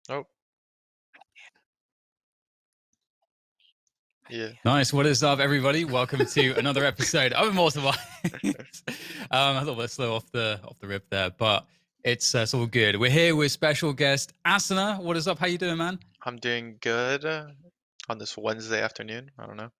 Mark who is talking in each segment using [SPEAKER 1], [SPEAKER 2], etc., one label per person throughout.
[SPEAKER 1] Oh, yeah.
[SPEAKER 2] Nice. What is up, everybody? Welcome to another episode of Immortal Minds. I thought we'd slow off the rip there, but it's all good. We're here with special guest Asuna. What is up? How you doing, man?
[SPEAKER 1] I'm doing good on this Wednesday afternoon. I don't know.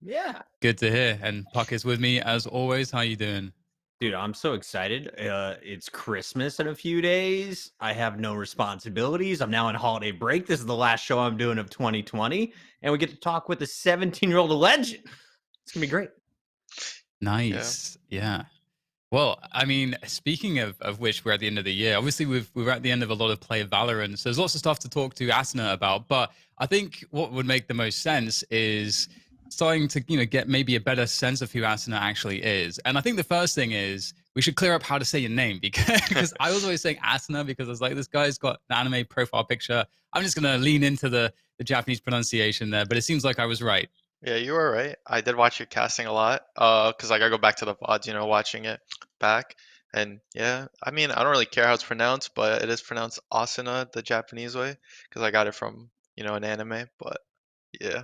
[SPEAKER 3] Yeah.
[SPEAKER 2] Good to hear. And Puck is with me as always. How you doing?
[SPEAKER 3] Dude, I'm so excited. It's Christmas in a few days. I have no responsibilities. I'm now on holiday break. This is the last show I'm doing of 2020. And we get to talk with a 17-year-old legend. It's going to be great.
[SPEAKER 2] Nice. Yeah. Well, I mean, speaking of which, we're at the end of the year. Obviously, we're at the end of a lot of play of Valorant, so there's lots of stuff to talk to Asuna about. But I think what would make the most sense is starting to get maybe a better sense of who Asuna actually is. And I think the first thing is we should clear up how to say your name because I was always saying Asuna because I was like, this guy's got an anime profile picture. I'm just gonna lean into the Japanese pronunciation there, but it seems like I was right.
[SPEAKER 1] Yeah, you were right. I did watch your casting a lot. Cause like I go back to the VODs, watching it back. And yeah, I mean, I don't really care how it's pronounced, but it is pronounced Asuna the Japanese way, cause I got it from, an anime. But yeah.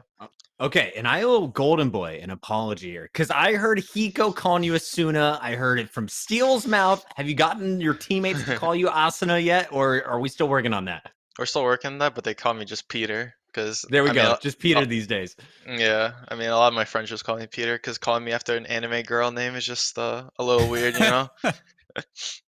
[SPEAKER 3] Okay, and I owe Golden Boy an apology here because I heard Hiko calling you Asuna. I heard it from Steel's mouth. Have you gotten your teammates to call you Asuna yet, or are we still working on that?
[SPEAKER 1] We're still working on that, but they call me just Peter. Cause
[SPEAKER 3] There we
[SPEAKER 1] I mean,
[SPEAKER 3] go. Just Peter these days.
[SPEAKER 1] yeah, I mean, a lot of my friends just call me Peter, cause calling me after an anime girl name is just a little weird.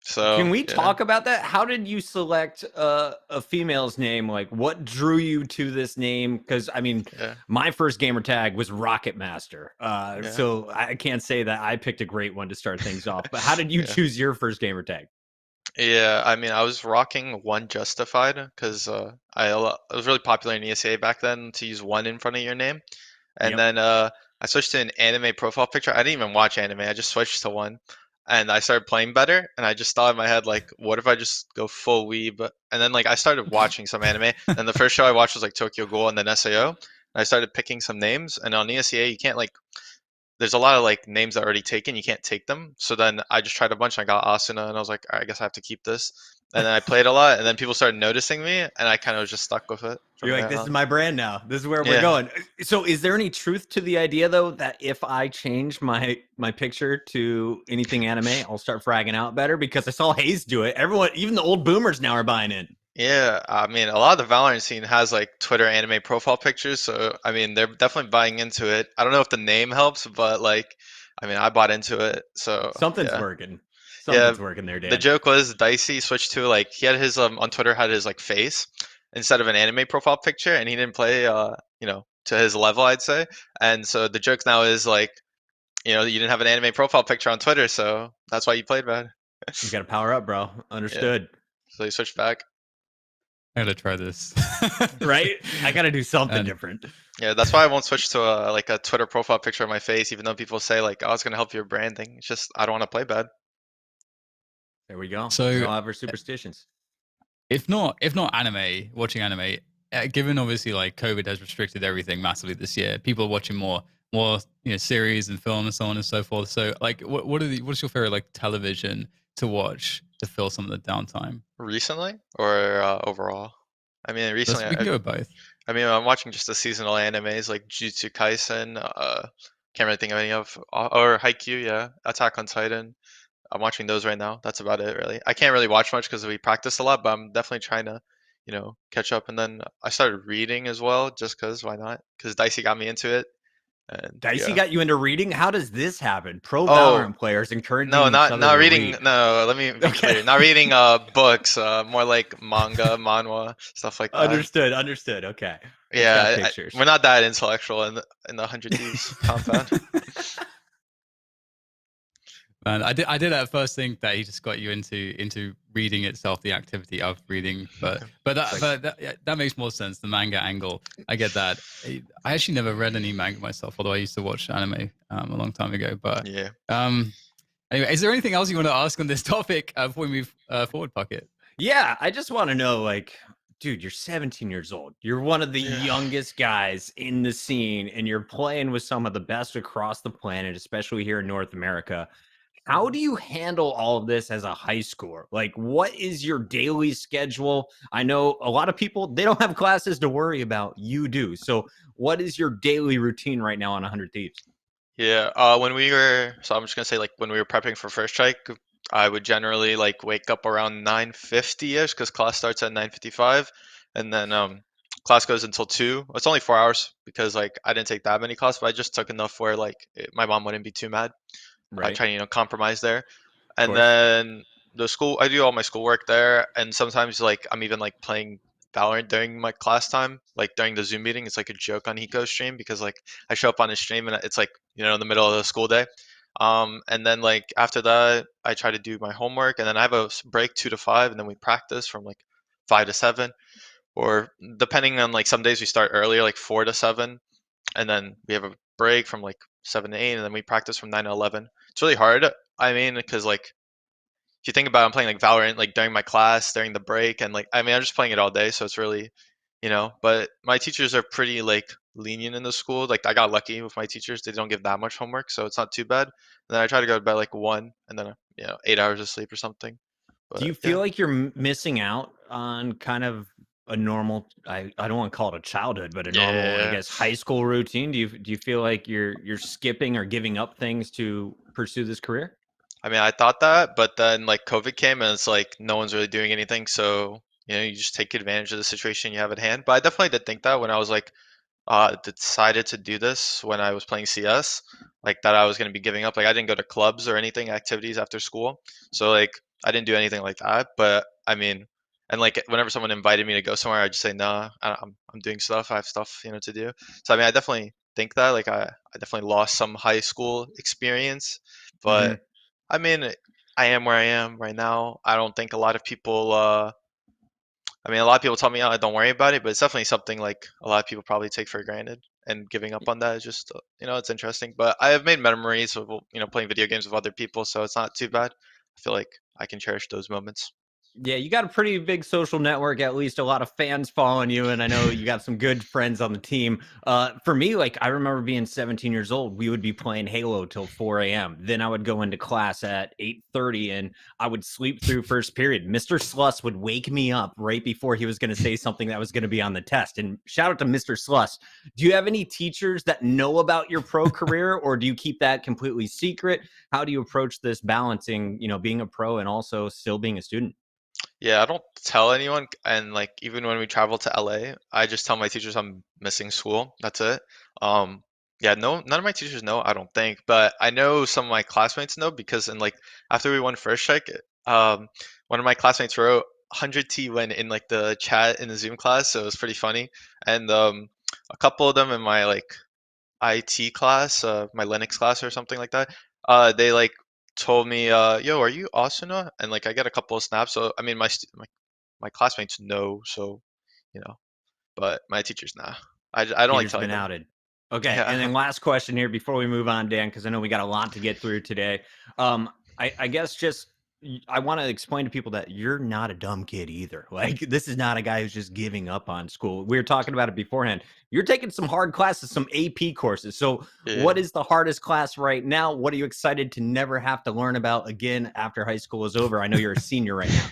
[SPEAKER 1] So
[SPEAKER 3] Can we
[SPEAKER 1] yeah.
[SPEAKER 3] talk about that? How did you select a female's name? Like, what drew you to this name? Because I mean,
[SPEAKER 1] Yeah.
[SPEAKER 3] my first gamer tag was Rocket Master,
[SPEAKER 1] Yeah.
[SPEAKER 3] so I can't say that I picked a great one to start things off. But how did you
[SPEAKER 1] Yeah.
[SPEAKER 3] choose your first gamer tag?
[SPEAKER 1] Yeah, I mean, I was rocking one justified because it was really popular in ESA back then to use one in front of your name, and
[SPEAKER 3] Yep.
[SPEAKER 1] then I switched to an anime profile picture. I didn't even watch anime. I just switched to one, and I started playing better. And I just thought in my head like, what if I just go full weeb? And then like I started watching some anime. And the first show I watched was like Tokyo Ghoul and then SAO. And I started picking some names. And on ESA you can't like there's a lot of like names that are already taken. You can't take them. So then I just tried a bunch. I got Asuna, and I was like, "All right, I guess I have to keep this." And then I played a lot, and then people started noticing me, and I kind of was just stuck with it from
[SPEAKER 3] You're like,
[SPEAKER 1] there
[SPEAKER 3] this is
[SPEAKER 1] on.
[SPEAKER 3] my brand now. This is where we're
[SPEAKER 1] Yeah.
[SPEAKER 3] going. So, is there any truth to the idea though that if I change my picture to anything anime, I'll start fragging out better? Because I saw Hayes do it. Everyone, even the old boomers now are buying in.
[SPEAKER 1] Yeah, I mean, a lot of the Valorant scene has like Twitter anime profile pictures, so I mean, they're definitely buying into it. I don't know if the name helps, but like, I mean, I bought into it, so
[SPEAKER 3] Something's
[SPEAKER 1] yeah.
[SPEAKER 3] working.
[SPEAKER 1] Yeah,
[SPEAKER 3] Something's working there,
[SPEAKER 1] the
[SPEAKER 3] Dan.
[SPEAKER 1] joke was Dicey switched to like he had his on Twitter had his like face instead of an anime profile picture, and he didn't play to his level, I'd say. And so the joke now is like, you didn't have an anime profile picture on Twitter, so that's why you played bad.
[SPEAKER 3] You got to power up, bro.
[SPEAKER 1] Yeah,
[SPEAKER 3] Understood.
[SPEAKER 1] so he switched back.
[SPEAKER 2] I gotta try this.
[SPEAKER 3] Right? I got to do something different.
[SPEAKER 1] Yeah, that's why I won't switch to a Twitter profile picture of my face, even though people say like, "Oh, it's gonna help your branding." It's just I don't want to play bad.
[SPEAKER 3] There we go.
[SPEAKER 2] So,
[SPEAKER 3] we all have our superstitions.
[SPEAKER 2] if not anime, watching anime, given obviously like COVID has restricted everything massively this year, people are watching more series and film and so on and so forth. So like, what's your favorite like television to watch to fill some of the downtime?
[SPEAKER 1] Recently or overall? I mean, recently,
[SPEAKER 2] We can go with both.
[SPEAKER 1] I mean, I'm watching just the seasonal animes like Jujutsu Kaisen. Can't really think of any of or Haikyuu. Yeah, Attack on Titan. I'm watching those right now. That's about it, really. I can't really watch much because we practice a lot, but I'm definitely trying to, catch up. And then I started reading as well, just because why not? Because Dicey got me into it, and
[SPEAKER 3] Dicey
[SPEAKER 1] yeah.
[SPEAKER 3] got you into reading? How does this happen? Pro
[SPEAKER 1] Oh,
[SPEAKER 3] Valorant players encouraging
[SPEAKER 1] no,
[SPEAKER 3] each
[SPEAKER 1] not
[SPEAKER 3] other
[SPEAKER 1] not
[SPEAKER 3] to
[SPEAKER 1] reading.
[SPEAKER 3] read.
[SPEAKER 1] No, let me be clear. Not reading books. More like manga, manhwa, stuff like that.
[SPEAKER 3] Understood. Okay. It's got
[SPEAKER 1] Yeah,
[SPEAKER 3] pictures.
[SPEAKER 1] we're not that intellectual in the Hundred Thieves compound.
[SPEAKER 2] Man, I did at first think that he just got you into reading itself, the activity of reading, but that makes more sense. The manga angle, I get that. I actually never read any manga myself, although I used to watch anime a long time ago. But
[SPEAKER 1] Yeah.
[SPEAKER 2] anyway, is there anything else you want to ask on this topic before we move forward, Puckett?
[SPEAKER 3] Yeah, I just want to know, like, dude, you're 17 years old. You're one of the
[SPEAKER 1] Yeah.
[SPEAKER 3] youngest guys in the scene, and you're playing with some of the best across the planet, especially here in North America. How do you handle all of this as a high schooler? Like, what is your daily schedule? I know a lot of people, they don't have classes to worry about. You do. So, what is your daily routine right now on 100 Thieves?
[SPEAKER 1] Yeah, when we were, so I'm just gonna say like when we were prepping for first strike, I would generally like wake up around 9:50ish because class starts at 9:55, and then class goes until 2. It's only 4 hours because like I didn't take that many classes, but I just took enough where like my mom wouldn't be too mad. I
[SPEAKER 3] Right.
[SPEAKER 1] try to compromise there,
[SPEAKER 3] Of
[SPEAKER 1] and
[SPEAKER 3] course.
[SPEAKER 1] then the school I do all my schoolwork there, and sometimes like I'm even like playing Valorant during my class time, like during the Zoom meeting. It's like a joke on Hiko's stream because like I show up on his stream and it's like in the middle of the school day. And then like after that, I try to do my homework, and then I have a break 2 to 5, and then we practice from like 5 to 7, or depending on like some days we start earlier, like 4 to 7, and then we have a break from like 7 to 8, and then we practice from 9 to 11. It's really hard. I mean, because like if you think about it, I'm playing like Valorant like during my class, during the break, and like I mean I'm just playing it all day, so it's really. But my teachers are pretty like lenient in the school. Like I got lucky with my teachers; they don't give that much homework, so it's not too bad. And then I try to go to bed like 1, and then 8 hours of sleep or something.
[SPEAKER 3] Do
[SPEAKER 1] But
[SPEAKER 3] you
[SPEAKER 1] yeah,
[SPEAKER 3] feel like you're missing out on kind of a normal, I don't want to call it a childhood, but a normal, I
[SPEAKER 1] yeah.
[SPEAKER 3] guess, high school routine? Do you feel like you're skipping or giving up things to pursue this career?
[SPEAKER 1] I mean, I thought that, but then like COVID came, and it's like no one's really doing anything, so you just take advantage of the situation you have at hand. But I definitely did think that when I was like decided to do this when I was playing CS, like that I was going to be giving up. Like I didn't go to clubs or anything, activities after school. So like I didn't do anything like that. But I mean, and like whenever someone invited me to go somewhere, I just say, nah, I'm doing stuff. I have stuff, to do. So I mean, I definitely think that like I definitely lost some high school experience, but
[SPEAKER 3] Hmm.
[SPEAKER 1] I mean, I am where I am right now. I don't think a lot of people, I mean, a lot of people tell me, "Oh, don't worry about it," but it's definitely something like a lot of people probably take for granted. And giving up on that is just, it's interesting. But I have made memories of, playing video games with other people, so it's not too bad. I feel like I can cherish those moments.
[SPEAKER 3] Yeah, you got a pretty big social network, at least a lot of fans following you, and I know you got some good friends on the team. For me, like I remember being 17 years old, we would be playing Halo till 4 a.m. Then I would go into class at 8:30, and I would sleep through first period. Mr. Sluss would wake me up right before he was going to say something that was going to be on the test. And shout out to Mr. Sluss. Do you have any teachers that know about your pro career, or do you keep that completely secret? How do you approach this balancing, being a pro and also still being a student?
[SPEAKER 1] Yeah, I don't tell anyone, and like even when we travel to LA, I just tell my teachers I'm missing school. That's it. Um, yeah, no, none of my teachers know, I don't think, but I know some of my classmates know because in like after we won first strike, um, one of my classmates wrote 100T win in like the chat in the Zoom class, so it was pretty funny. And a couple of them in my like IT class, my Linux class or something like that, they like told me, "Yo, are you Asuna?" And like I get a couple of snaps. So I mean, my classmates know, so you know, but my teachers nah. I don't like
[SPEAKER 3] Peter's
[SPEAKER 1] telling
[SPEAKER 3] been
[SPEAKER 1] them.
[SPEAKER 3] outed. Okay, and
[SPEAKER 1] Yeah,
[SPEAKER 3] then last question here before we move on, Dan, because I know we got a lot to get through today. I guess just I want to explain to people that you're not a dumb kid either. Like this is not a guy who's just giving up on school. We were talking about it beforehand. You're taking some hard classes, some AP courses. So, what
[SPEAKER 1] yeah.
[SPEAKER 3] is the hardest class right now? What are you excited to never have to learn about again after high school is over? I know you're a senior right now.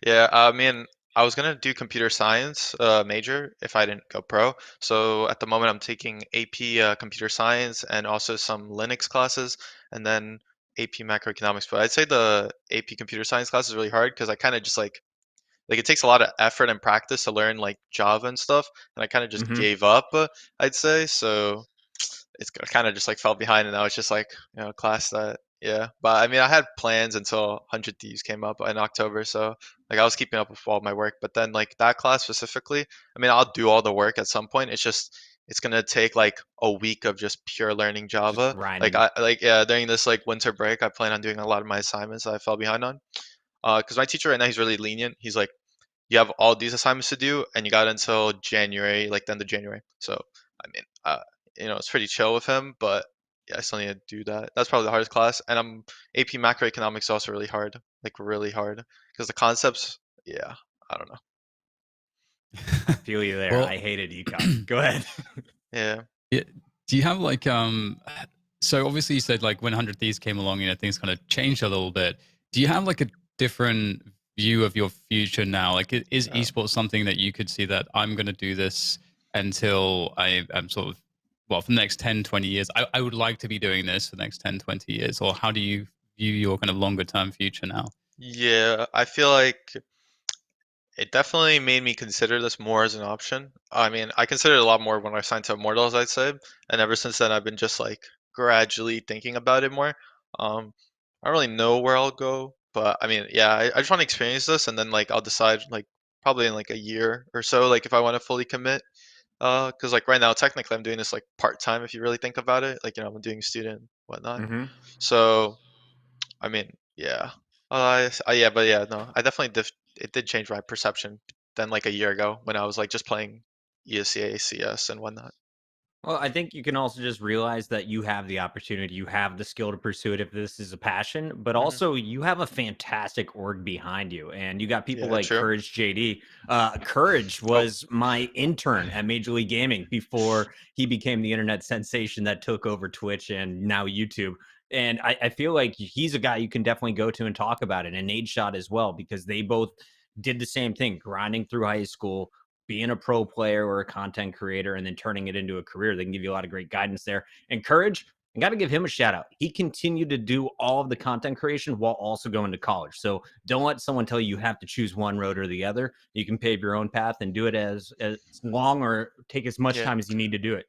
[SPEAKER 1] Yeah, I mean, I was gonna do computer science major if I didn't go pro. So at the moment, I'm taking AP computer science and also some Linux classes, and then AP macroeconomics. But I'd say the AP computer science class is really hard because I kind of just like it takes a lot of effort and practice to learn like Java and stuff, and I kind of just
[SPEAKER 3] Hmm.
[SPEAKER 1] gave up. I'd say so. It's kind of just like fell behind, and now it's just like class that yeah. But I mean, I had plans until 100 Thieves came up in October, so like I was keeping up with all my work. But then like that class specifically, I mean, I'll do all the work at some point. It's just it's gonna take like a week of just pure learning
[SPEAKER 3] Just
[SPEAKER 1] Java. Like
[SPEAKER 3] grinding.
[SPEAKER 1] I like yeah during this like winter break, I plan on doing a lot of my assignments that I fell behind on. Because my teacher right now he's really lenient. He's like you have all these assignments to do and you got until January, like the end of January. So, I mean, it's pretty chill with him, but yeah, I still need to do that. That's probably the hardest class. And AP macroeconomics is also really hard, like really hard because the concepts, yeah, I don't know.
[SPEAKER 3] I feel you there.
[SPEAKER 2] Well,
[SPEAKER 3] I hated econ. Go ahead.
[SPEAKER 1] Yeah.
[SPEAKER 2] yeah, do you have like So obviously you said like when 100 Thieves came along, things kind of changed a little bit. Do you have like a different view of your future now? Like, is
[SPEAKER 1] Yeah.
[SPEAKER 2] esports something that you could see that I'm going to do this until I am sort of, well, for the next 10, 20 years? I would like to be doing this for the next 10, 20 years. Or how do you view your kind of longer term future now?
[SPEAKER 1] Yeah, I feel like it definitely made me consider this more as an option. I mean, I considered it a lot more when I signed to Immortals, I'd say, and ever since then, I've been just like gradually thinking about it more. I don't really know where I'll go, but I mean, yeah, I just want to experience this, and then like I'll decide like probably in like a year or so, like if I want to fully commit. Because like right now, technically, I'm doing this like part time if you really think about it. Like I'm doing student whatnot.
[SPEAKER 3] Mm-hmm.
[SPEAKER 1] So I mean, yeah. Yeah, but yeah, no, I definitely it did change my perception than like a year ago when I was like just playing ESEA, CS, and whatnot.
[SPEAKER 3] Well, I think you can also just realize that you have the opportunity, you have the skill to pursue it if this is a passion, but
[SPEAKER 1] Hmm.
[SPEAKER 3] also you have a fantastic org behind you. And you got people
[SPEAKER 1] Yeah,
[SPEAKER 3] like
[SPEAKER 1] true.
[SPEAKER 3] Courage JD. Courage
[SPEAKER 1] Oh,
[SPEAKER 3] was my intern at Major League Gaming before he became the internet sensation that took over Twitch and now YouTube. And I feel like he's a guy you can definitely go to and talk about it. And Nade Shot as well, because they both did the same thing, grinding through high school, being a pro player or a content creator and then turning it into a career. They can give you a lot of great guidance there. And Courage, I got to give him a shout out. He continued to do all of the content creation while also going to college. So don't let someone tell you have to choose one road or the other. You can pave your own path and do it as long or take as much
[SPEAKER 1] yeah.
[SPEAKER 3] time as you need to do it.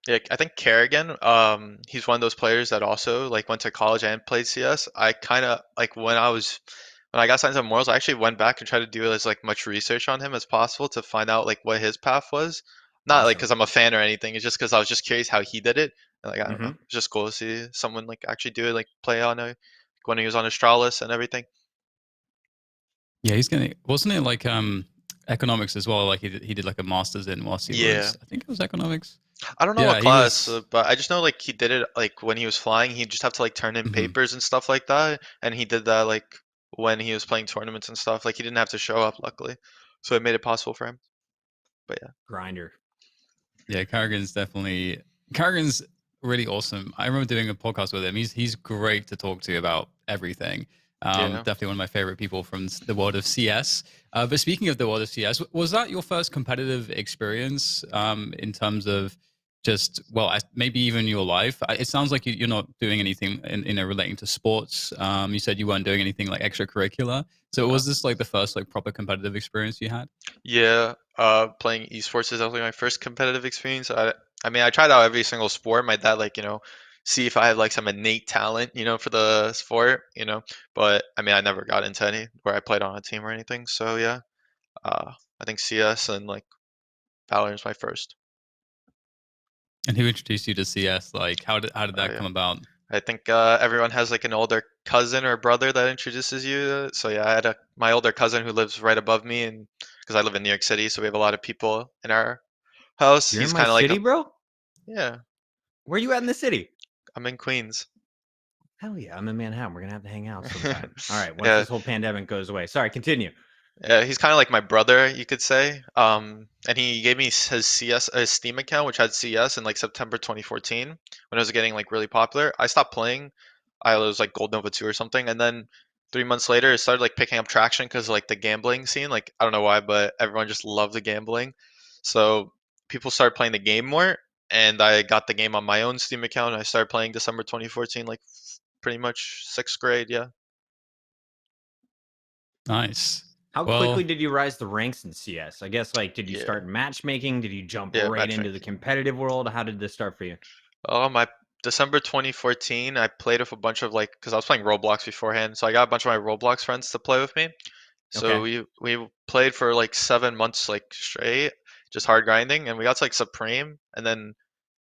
[SPEAKER 1] Yeah, I think Kerrigan, he's one of those players that also like went to college and played CS. I kind of like when I got signed to Morals, I actually went back and tried to do as like much research on him as possible to find out like what his path was. Not like
[SPEAKER 3] Awesome.
[SPEAKER 1] because I'm a fan or anything. It's just because I was just curious how he did it. And, like I don't know,
[SPEAKER 3] Hmm.
[SPEAKER 1] it's just cool to see someone like actually do it, like play on a when he was on Astralis and everything.
[SPEAKER 2] Yeah, he's gonna. Wasn't it like economics as well? Like he did like a master's in whilst he
[SPEAKER 1] Yeah,
[SPEAKER 2] was. I think it was economics.
[SPEAKER 1] I don't know what
[SPEAKER 2] Yeah, he
[SPEAKER 1] class,
[SPEAKER 2] was.
[SPEAKER 1] but I just know like he did it like when he was flying. He just have to like turn in
[SPEAKER 2] Mhm.
[SPEAKER 1] papers and stuff like that, and he did that like when he was playing tournaments and stuff. Like he didn't have to show up, luckily, so it made it possible for him. But yeah,
[SPEAKER 3] Grinder.
[SPEAKER 2] Yeah, Carrigan's really awesome. I remember doing a podcast with him. He's great to talk to about everything.
[SPEAKER 1] yeah,
[SPEAKER 2] Definitely one of my favorite people from the world of CS. But speaking of the world of CS, was that your first competitive experience in terms of just well, maybe even your life? It sounds like you're not doing anything relating to sports. You said you weren't doing anything like extracurricular. So
[SPEAKER 1] no,
[SPEAKER 2] was this like the first like proper competitive experience you had?
[SPEAKER 1] yeah. Playing esports is definitely my first competitive experience. I mean, I tried out every single sport. My dad like see if I had like some innate talent, for the sport, But I mean, I never got into any where I played on a team or anything. So yeah, I think CS and like Valorant is my first.
[SPEAKER 2] And who introduced you to CS? Like, how did
[SPEAKER 1] Oh
[SPEAKER 2] that
[SPEAKER 1] yeah.
[SPEAKER 2] come about?
[SPEAKER 1] I think everyone has like an older cousin or brother that introduces you. So yeah, I had my older cousin who lives right above me, and because I live in New York City, so we have a lot of people in our house.
[SPEAKER 3] You're in
[SPEAKER 1] He's
[SPEAKER 3] my
[SPEAKER 1] kind of like
[SPEAKER 3] city, bro?
[SPEAKER 1] yeah,
[SPEAKER 3] Where you at in the city?
[SPEAKER 1] I'm in Queens.
[SPEAKER 3] Hell yeah, I'm in Manhattan. We're gonna have to hang out sometime. All right, once
[SPEAKER 1] Yeah,
[SPEAKER 3] this whole pandemic goes away. Sorry, continue.
[SPEAKER 1] yeah, he's kind of like my brother, you could say. And he gave me his Steam account, which had CS in like September 2014 when it was getting like really popular. I stopped playing. I was like Gold Nova 2 or something, and then 3 months later, it started like picking up traction because like the gambling scene. Like I don't know why, but everyone just loved the gambling, so people started playing the game more. And I got the game on my own Steam account. And I started playing December 2014, like pretty much sixth grade. Yeah,
[SPEAKER 2] Nice.
[SPEAKER 3] How quickly
[SPEAKER 2] Well,
[SPEAKER 3] did you rise the ranks in CS? I guess did you
[SPEAKER 1] yeah,
[SPEAKER 3] start matchmaking? Did you jump
[SPEAKER 1] yeah.
[SPEAKER 3] right into the
[SPEAKER 1] Matchmaking.
[SPEAKER 3] competitive world? How did this start for you?
[SPEAKER 1] My December 2014, I played with a bunch of like, because I was playing Roblox beforehand, so I got a bunch of my Roblox friends to play with me. So
[SPEAKER 3] Okay.
[SPEAKER 1] we played for like 7 months like straight, just hard grinding, and we got to like Supreme, and then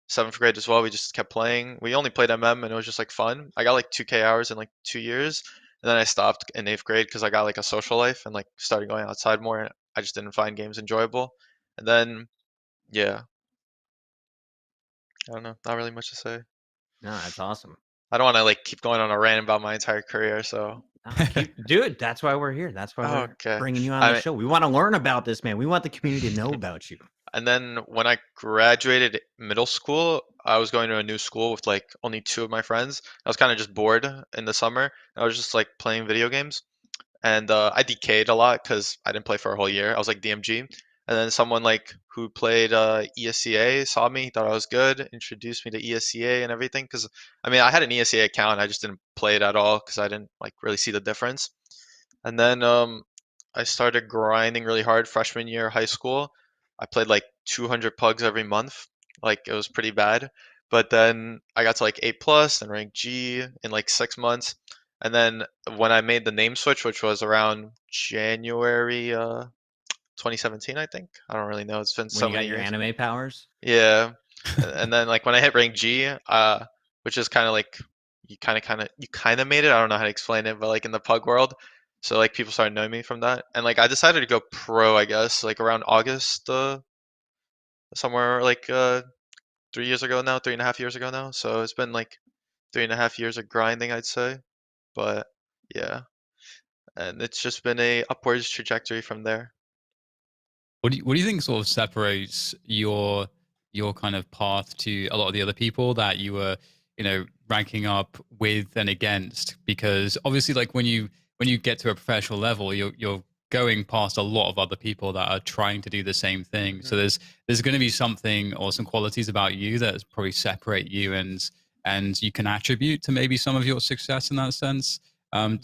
[SPEAKER 1] seventh grade as well. We just kept playing. We only played MM, and it was just like fun. I got like 2K hours in like 2 years, and then I stopped in eighth grade because I got like a social life and like started going outside more. And I just didn't find games enjoyable. And then yeah, I don't know, not really much to say.
[SPEAKER 3] No, that's awesome.
[SPEAKER 1] I don't want to like keep going on a rant about my entire career, so
[SPEAKER 3] Keep do it. That's why we're here. That's why we're
[SPEAKER 1] okay.
[SPEAKER 3] bringing you on
[SPEAKER 1] I
[SPEAKER 3] the
[SPEAKER 1] mean,
[SPEAKER 3] show. We want to learn about this, man. We want the community to know about you.
[SPEAKER 1] And then when I graduated middle school, I was going to a new school with like only two of my friends. I was kind of just bored in the summer. I was just like playing video games, and I decayed a lot because I didn't play for a whole year. I was like DMG, and then someone like who played ESCA saw me, thought I was good, introduced me to ESCA and everything. Because I mean, I had an ESCA account, I just didn't play it at all because I didn't like really see the difference. And then I started grinding really hard freshman year of high school. I played like 200 pugs every month. Like it was pretty bad. But then I got to like A plus and rank G in like 6 months. And then when I made the name switch, which was around January 2017, I think. I don't really know. It's been
[SPEAKER 3] When
[SPEAKER 1] so
[SPEAKER 3] you
[SPEAKER 1] many
[SPEAKER 3] got your
[SPEAKER 1] years.
[SPEAKER 3] anime powers?
[SPEAKER 1] Yeah. And then like when I hit rank G, which is kind of like you kind of made it. I don't know how to explain it, but like in the pug world, so like people started knowing me from that, and like I decided to go pro, I guess, like around August, somewhere like 3 years ago now, 3.5 years ago now. So it's been like 3.5 years of grinding, I'd say. But yeah, and it's just been a upwards trajectory from there.
[SPEAKER 2] What do you think sort of separates your kind of path to a lot of the other people that you were, ranking up with and against? Because obviously, like when you get to a professional level, you're going past a lot of other people that are trying to do the same thing. So
[SPEAKER 1] Mhm.
[SPEAKER 2] there's going to be something or some qualities about you that probably separate you and you can attribute to maybe some of your success in that sense.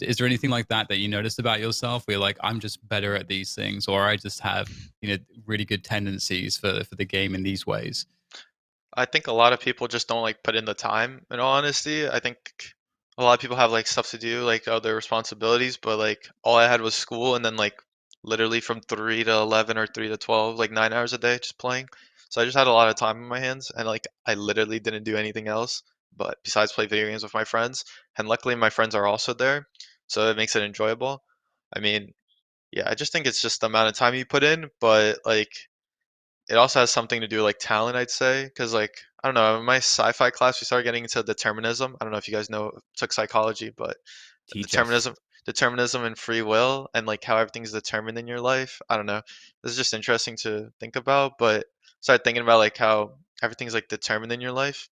[SPEAKER 2] Is there anything like that that you noticed about yourself where you're like, I'm just better at these things, or I just have really good tendencies for the game in these ways?
[SPEAKER 1] I think a lot of people just don't like put in the time, in all honesty. I think a lot of people have like stuff to do, like other responsibilities, but like all I had was school and then like literally from 3 to 11 or 3 to 12, like 9 hours a day just playing. So I just had a lot of time in my hands and like I literally didn't do anything else but besides play video games with my friends. And luckily my friends are also there, so it makes it enjoyable. I mean, yeah, I just think it's just the amount of time you put in, but like it also has something to do with like talent, I'd say, because like I don't know, in my sci-fi class we started getting into determinism. I don't know if you guys know took psychology, but
[SPEAKER 3] Teach us.
[SPEAKER 1] determinism and free will and like how everything's determined in your life. I don't know. This is just interesting to think about, but started thinking about like how everything's like determined in your life,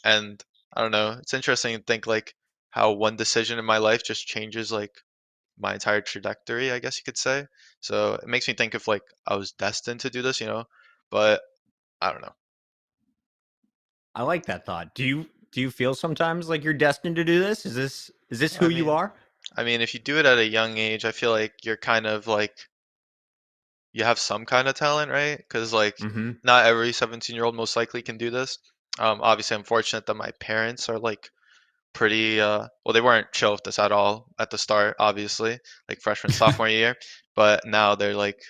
[SPEAKER 1] and I don't know. It's interesting to think like how one decision in my life just changes like my entire trajectory, I guess you could say. So it makes me think if like I was destined to do this, but I don't know.
[SPEAKER 3] I like that thought. Do you feel sometimes like you're destined to do this? Is this
[SPEAKER 1] I
[SPEAKER 3] who you
[SPEAKER 1] mean,
[SPEAKER 3] are?
[SPEAKER 1] if you do it at a young age, I feel like you're kind of like you have some kind of talent, right? Because like
[SPEAKER 3] Mm-hmm.
[SPEAKER 1] not every 17-year-old most likely can do this. Obviously, I'm fortunate that my parents are like pretty well, they weren't chill with this at all at the start, obviously, like freshman sophomore year, but now they're like,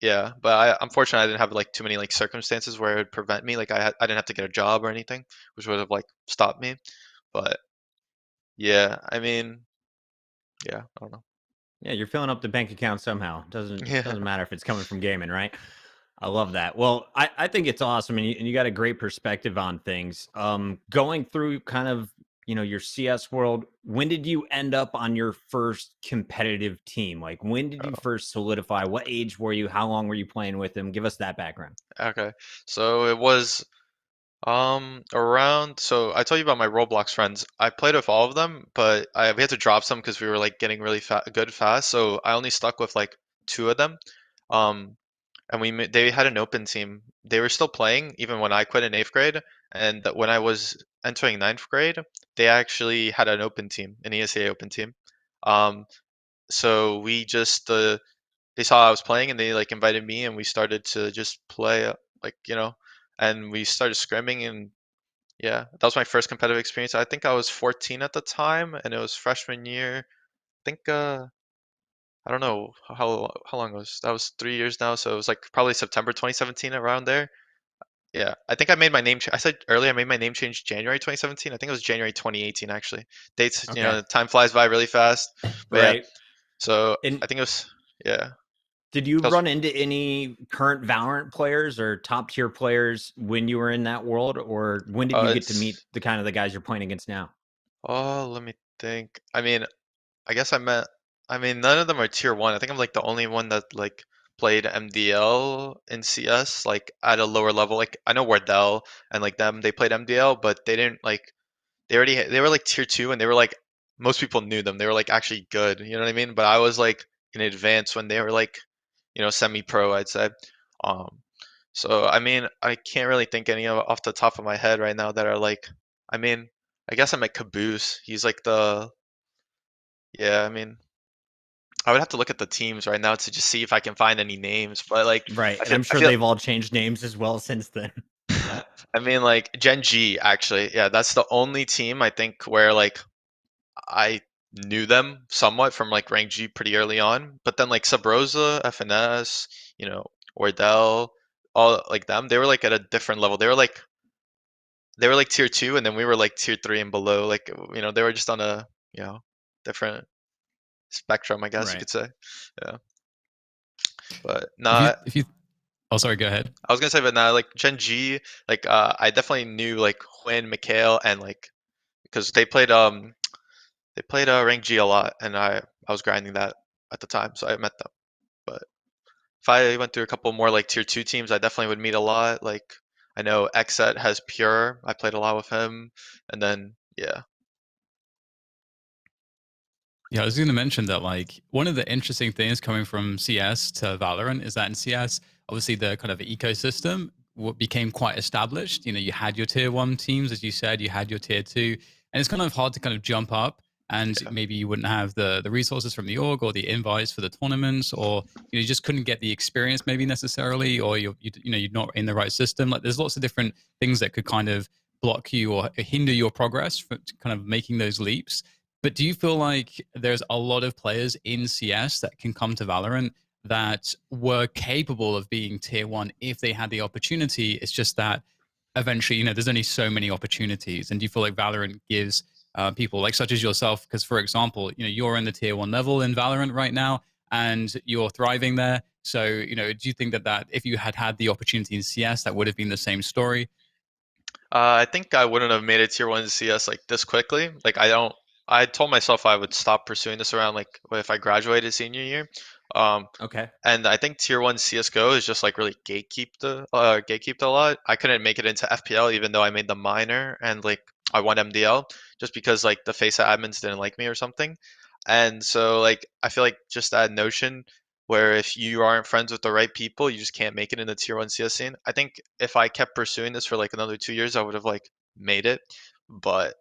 [SPEAKER 1] yeah. But I'm fortunate I didn't have like too many like circumstances where it would prevent me. Like I didn't have to get a job or anything, which would have like stopped me. But yeah, I mean, yeah, I don't know.
[SPEAKER 3] Yeah, you're filling up the bank account somehow. Doesn't
[SPEAKER 1] Yeah.
[SPEAKER 3] doesn't matter if it's coming from gaming, right? I love that. Well, I think it's awesome, and you got a great perspective on things. Going through kind of your CS world. When did you end up on your first competitive team? Like, when did you
[SPEAKER 1] Oh,
[SPEAKER 3] first solidify? What age were you? How long were you playing with them? Give us that background.
[SPEAKER 1] okay. So it was around. So I told you about my Roblox friends. I played with all of them, but we had to drop some because we were like getting really good fast. So I only stuck with like two of them. Um, and they had an open team. They were still playing even when I quit in eighth grade, and when I was entering ninth grade, they actually had an open team, an ESA open team. Um, so we just they saw I was playing and they like invited me and we started to just play like and we started scrimming and yeah, that was my first competitive experience. I think I was 14 at the time and it was freshman year. I think I don't know how long it was. That was 3 years now, so it was like probably September 2017 around there. Yeah, I think I made my name. I said earlier I made my name change January 2017. I think it was January 2018 actually. Dates,
[SPEAKER 3] Okay.
[SPEAKER 1] time flies by really fast. But yeah,
[SPEAKER 3] Right.
[SPEAKER 1] so
[SPEAKER 3] And
[SPEAKER 1] I think it was yeah.
[SPEAKER 3] did you
[SPEAKER 1] That was,
[SPEAKER 3] run into any current Valorant players or top tier players when you were in that world, or when did you get to meet
[SPEAKER 1] it's
[SPEAKER 3] the kind of the guys you're playing against now?
[SPEAKER 1] let me think. I mean, I guess I met. I mean, none of them are tier one. I think I'm like the only one that like played MDL in CS, like at a lower level. Like I know Wardell and like them, they played MDL, but they didn't like they were like tier 2 and they were like most people knew them. They were like actually good, you know what I mean? But I was like in advance when they were like, semi-pro, I'd say. Um so I mean, I can't really think any of off the top of my head right now that are like I mean, I guess I'm at Caboose. He's like the yeah, I mean, I would have to look at the teams right now to just see if I can find any names, but like
[SPEAKER 3] Right,
[SPEAKER 1] I
[SPEAKER 3] and
[SPEAKER 1] feel
[SPEAKER 3] I'm
[SPEAKER 1] I
[SPEAKER 3] sure
[SPEAKER 1] feel
[SPEAKER 3] they've all changed names as well since then.
[SPEAKER 1] I mean like Gen G actually. Yeah, that's the only team I think where like I knew them somewhat from like rank G pretty early on, but then like Sub Rosa, FNS, Wardell, all like them, they were like at a different level. They were like tier 2 and then we were like tier 3 and below. Like they were just on a, different spectrum, I guess you
[SPEAKER 3] Right.
[SPEAKER 1] could say. Yeah. But
[SPEAKER 2] If you
[SPEAKER 1] not
[SPEAKER 2] if you oh sorry, go ahead.
[SPEAKER 1] I was gonna say, but now like Gen G, like I definitely knew like Quinn, Mikhail, and like because they played rank G a lot, and I was grinding that at the time, so I met them. But if I went through a couple more like tier 2 teams, I definitely would meet a lot. Like I know Xset has Pure, I played a lot with him, and then yeah,
[SPEAKER 2] Yeah, I was going to mention that like one of the interesting things coming from CS to Valorant is that in CS, obviously the kind of ecosystem became quite established. You know, you had your tier one teams, as you said, you had your tier two, and it's kind of hard to kind of jump up. And
[SPEAKER 1] yeah.
[SPEAKER 2] maybe you wouldn't have the resources from the org or the invites for the tournaments, or you just couldn't get the experience maybe necessarily, or you're not in the right system. Like there's lots of different things that could kind of block you or hinder your progress from kind of making those leaps. But do you feel like there's a lot of players in CS that can come to Valorant that were capable of being tier one if they had the opportunity? It's just that eventually, there's only so many opportunities. And do you feel like Valorant gives people like such as yourself? Because, for example, you're in the tier one level in Valorant right now and you're thriving there. So, do you think that if you had had the opportunity in CS, that would have been the same story?
[SPEAKER 1] I think I wouldn't have made it tier 1 CS like this quickly. Like I don't. I told myself I would stop pursuing this around like if I graduated senior year. Um,
[SPEAKER 3] Okay.
[SPEAKER 1] And I think tier 1 CS:GO is just like really gatekeeped a lot. I couldn't make it into FPL even though I made the minor and like I won MDL just because like the face admins didn't like me or something. And so like I feel like just that notion where if you aren't friends with the right people, you just can't make it in the tier 1 CS scene. I think if I kept pursuing this for like another 2 years, I would have like made it. But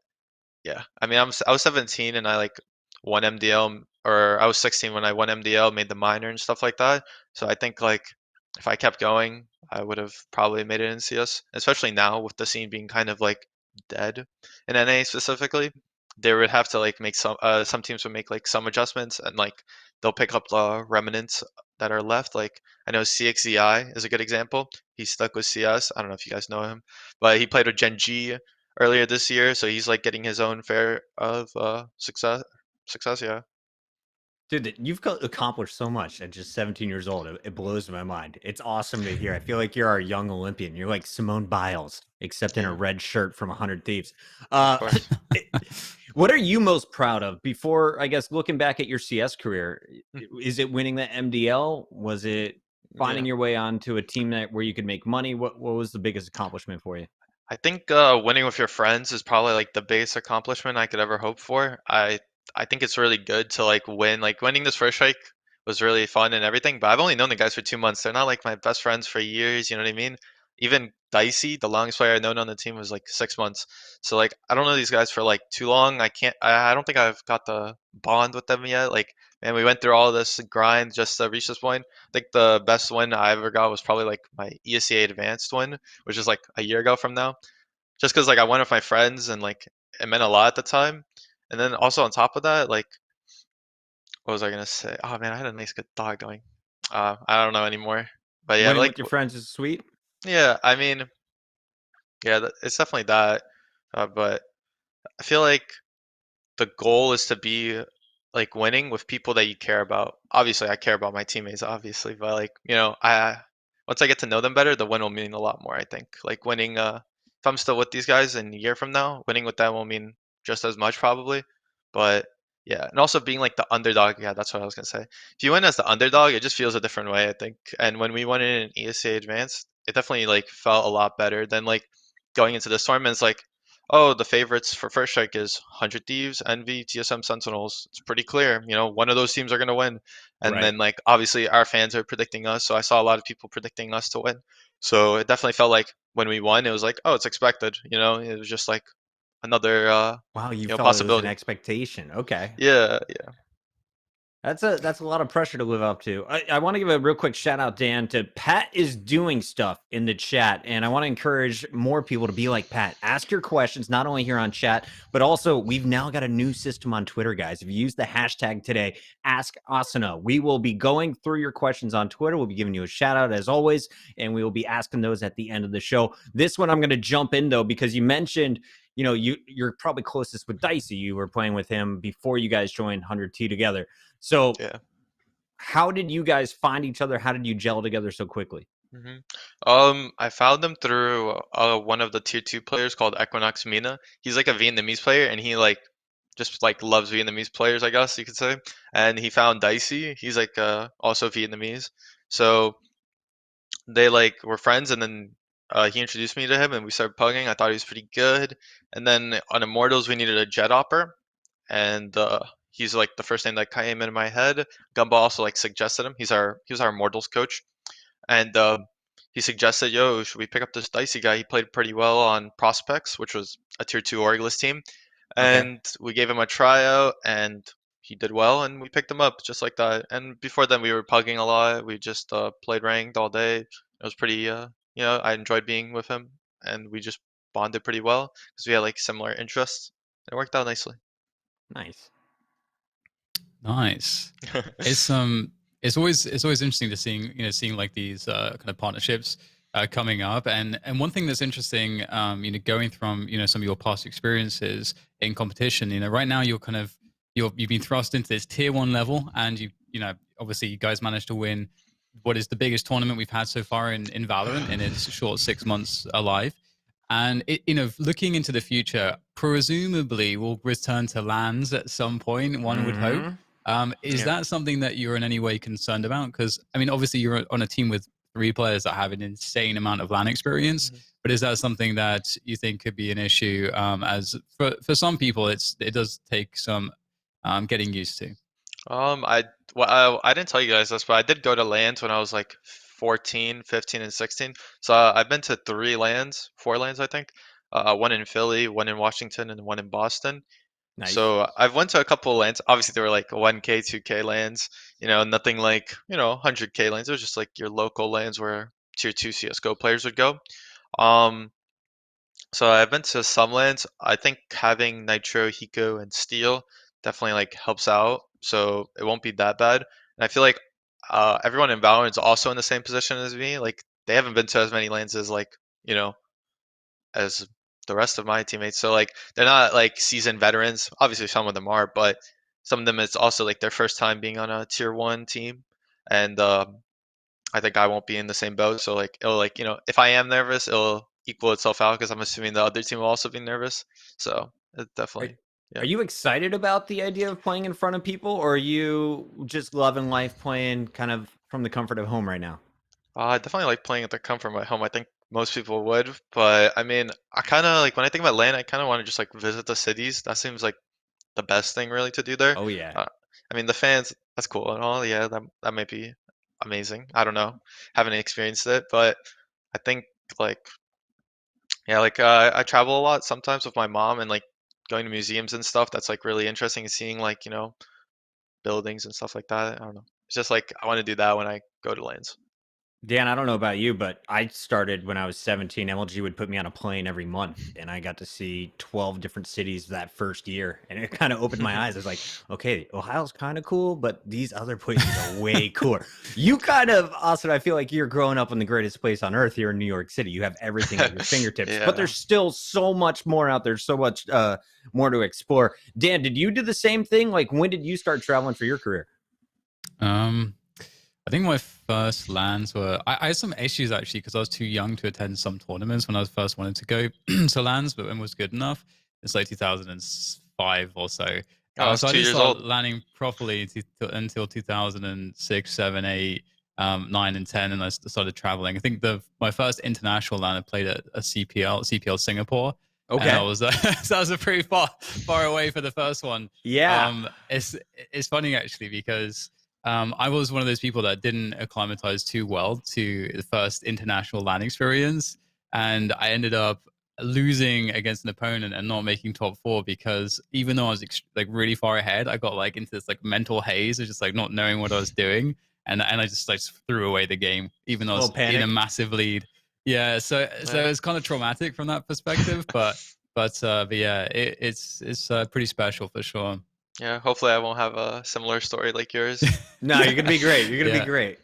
[SPEAKER 1] yeah, I mean, I was 17 and I like won MDL, or I was 16 when I won MDL, made the minor and stuff like that. So I think like if I kept going, I would have probably made it in CS, especially now with the scene being kind of like dead in NA specifically. They would have to like make some teams would make like some adjustments and like they'll pick up the remnants that are left. Like I know CXZI is a good example. He's stuck with CS. I don't know if you guys know him, but he played with Gen G earlier this year, so he's like getting his own fair of success. Success, yeah.
[SPEAKER 3] Dude, you've accomplished so much at just 17 years old. It blows my mind. It's awesome to hear. I feel like you're our young Olympian. You're like Simone Biles, except in a
[SPEAKER 1] Yeah,
[SPEAKER 3] red shirt from 100 Thieves.
[SPEAKER 1] of
[SPEAKER 3] Uh,
[SPEAKER 1] course.
[SPEAKER 3] it- what are you most proud of before, I guess, looking back at your CS career?
[SPEAKER 1] Mm,
[SPEAKER 3] Is it winning the MDL? Was it
[SPEAKER 1] yeah.
[SPEAKER 3] finding your way onto a team where you could make money? What was the biggest accomplishment for you?
[SPEAKER 1] I think winning with your friends is probably like the biggest accomplishment I could ever hope for. I think it's really good to like win. Like winning this first strike was really fun and everything, but I've only known the guys for 2 months. They're not like my best friends for years. You know what I mean? Even Dicey, the longest player I've known on the team was like 6 months. So like I don't know these guys for like too long. I can't. I don't think I've got the bond with them yet. Like man, we went through all this grind just to reach this point. I think the best win I ever got was probably like my ESEA advanced win, which is like a year ago from now, just because like I went with my friends and like it meant a lot at the time. And then also on top of that, like what was I gonna say? Oh man, I had a nice good thought going. I don't know anymore. But yeah,
[SPEAKER 3] Winning
[SPEAKER 1] like
[SPEAKER 3] with your friends is sweet.
[SPEAKER 1] yeah, I mean, yeah, it's definitely that. But I feel like the goal is to be like winning with people that you care about. Obviously, I care about my teammates, obviously, but like I once I get to know them better, the win will mean a lot more. I think like winning. If I'm still with these guys in a year from now, winning with them will mean just as much probably. But Yeah, and also being like the underdog. Yeah, that's what I was gonna say. If you win as the underdog, it just feels a different way, I think. And when we went in ESA Advanced, it definitely like felt a lot better than like going into this tournament. It's like, oh, the favorites for First Strike is 100 Thieves, Envy, TSM Sentinels. It's pretty clear. You know, one of those teams are gonna win. And
[SPEAKER 3] Right.
[SPEAKER 1] then like obviously our fans are predicting us, so I saw a lot of people predicting us to win. So it definitely felt like when we won, it was like, oh, it's expected. You know, it was just like another
[SPEAKER 3] Wow, you felt it was an
[SPEAKER 1] possibility.
[SPEAKER 3] expectation. Okay.
[SPEAKER 1] Yeah, yeah.
[SPEAKER 3] That's a lot of pressure to live up to. I want to give a real quick shout out, Dan, to Pat is doing stuff in the chat, and I want to encourage more people to be like Pat. Ask your questions not only here on chat, but also we've now got a new system on Twitter, guys. If you use the hashtag today, Ask Asuna, we will be going through your questions on Twitter. We'll be giving you a shout out as always, and we will be asking those at the end of the show. This one I'm going to jump in though because you mentioned you're probably closest with Dicey. You were playing with him before you guys joined 100T together. So
[SPEAKER 1] Yeah.
[SPEAKER 3] how did you guys find each other? How did you gel together so quickly?
[SPEAKER 1] I found them through one of the tier 2 players called Equinox Mina. He's like a Vietnamese player, and he like just like loves Vietnamese players, I guess you could say. And he found Dicey. He's like also Vietnamese. So they like were friends, and then he introduced me to him, and we started pugging. I thought he was pretty good. And then on Immortals, we needed a jet opper, and he's like the first name that came into my head. Gumba also like suggested him. He was our Immortals coach, and he suggested, "Yo, should we pick up this Dicey guy? He played pretty well on Prospects, which was a tier 2 Orgless team."
[SPEAKER 3] Okay.
[SPEAKER 1] And we gave him a tryout, and he did well, and we picked him up just like that. And before then, we were pugging a lot. We just played ranked all day. It was pretty, I enjoyed being with him, and we just bonded pretty well because we had like similar interests. It worked out nicely.
[SPEAKER 3] Nice.
[SPEAKER 2] Nice. It's always interesting to seeing like these kind of partnerships coming up, and one thing that's interesting, going from some of your past experiences in competition. Right now you've been thrust into this tier 1 level, and obviously you guys managed to win what is the biggest tournament we've had so far in Valorant in its short 6 months alive. And looking into the future, presumably we'll return to lands at some point. One would hope. Is
[SPEAKER 1] Yeah.
[SPEAKER 2] that something that you're in any way concerned about? Because I mean, obviously you're on a team with 3 players that have an insane amount of LAN experience.
[SPEAKER 1] Mhm.
[SPEAKER 2] But is that something that you think could be an issue? As for some people, it does take some getting used to.
[SPEAKER 1] I I didn't tell you guys this, but I did go to lands when I was like 14, 15, and 16. So I've been to 3 lands, 4 lands, I think. One in Philly, one in Washington, and one in Boston.
[SPEAKER 3] Nice.
[SPEAKER 1] So I've went to a couple of lands. Obviously, they were like 1K, 2K lands. Nothing like 100K lands. It was just like your local lands where tier 2 CS:GO players would go. Um, so I've been to some lands. I think having Nitro, Hiko, and Steel definitely like helps out, so it won't be that bad. And I feel like everyone in Valorant is also in the same position as me. Like they haven't been to as many lands as like you know as the rest of my teammates. So like they're not like seasoned veterans. Obviously, some of them are, but some of them it's also like their first time being on a tier 1 team, and I think I won't be in the same boat. So like it'll like if I am nervous, it'll equal itself out because I'm assuming the other team will also be nervous. So it
[SPEAKER 3] Are,
[SPEAKER 1] definitely,
[SPEAKER 3] are
[SPEAKER 1] yeah.
[SPEAKER 3] you excited about the idea of playing in front of people, or are you just loving life playing kind of from the comfort of home right now?
[SPEAKER 1] I definitely like playing at the comfort of my home. I think most people would, but I mean, I kind of like when I think about LAN, I kind of want to just like visit the cities. That seems like the best thing really to do there.
[SPEAKER 3] Oh yeah.
[SPEAKER 1] I mean, the fans, that's cool and all. Yeah, that might be amazing. I don't know, haven't experienced it, but I think like yeah, like I travel a lot sometimes with my mom and like going to museums and stuff. That's like really interesting and seeing like buildings and stuff like that. I don't know. It's just like I want to do that when I go to lands.
[SPEAKER 3] Dan, I don't know about you, but I started when I was 17. MLG would put me on a plane every month, and I got to see 12 different cities that first year. And it kind of opened my eyes. I was like, okay, Ohio's kind of cool, but these other places are way cooler. You kind of, Austin, I feel like you're growing up in the greatest place on earth here in New York City. You have everything at your fingertips, but
[SPEAKER 1] Yeah.
[SPEAKER 3] there's still so much more out there, so much more to explore. Dan, did you do the same thing? Like, when did you start traveling for your career?
[SPEAKER 2] I think my first lands were. I had some issues actually because I was too young to attend some tournaments when I was first wanted to go to lands, but when was good enough. It's like 2005 or so.
[SPEAKER 1] Oh, I was
[SPEAKER 2] So I
[SPEAKER 1] 2
[SPEAKER 2] didn't
[SPEAKER 1] years
[SPEAKER 2] start
[SPEAKER 1] old.
[SPEAKER 2] landing properly until 2006, 7, 8, 9, and 10, and I started traveling. I think my first international land I played at a CPL Singapore, and
[SPEAKER 3] Okay.
[SPEAKER 2] so that was a pretty far away for the first one.
[SPEAKER 3] Yeah.
[SPEAKER 2] It's funny actually because I was one of those people that didn't acclimatize too well to the first international land experience, and I ended up losing against an opponent and not making top four because even though I was like really far ahead, I got like into this like mental haze of just like not knowing what I was doing, and I just like threw away the game even though I
[SPEAKER 3] A little
[SPEAKER 2] was in a
[SPEAKER 3] panic.
[SPEAKER 2] massive lead. Yeah, so
[SPEAKER 1] Yeah.
[SPEAKER 2] it's kind of traumatic from that perspective, but yeah, it's pretty special for sure.
[SPEAKER 1] Yeah, hopefully I won't have a similar story like yours.
[SPEAKER 3] No, you're
[SPEAKER 2] Yeah,
[SPEAKER 3] gonna be great. You're gonna be
[SPEAKER 2] yeah.
[SPEAKER 3] great.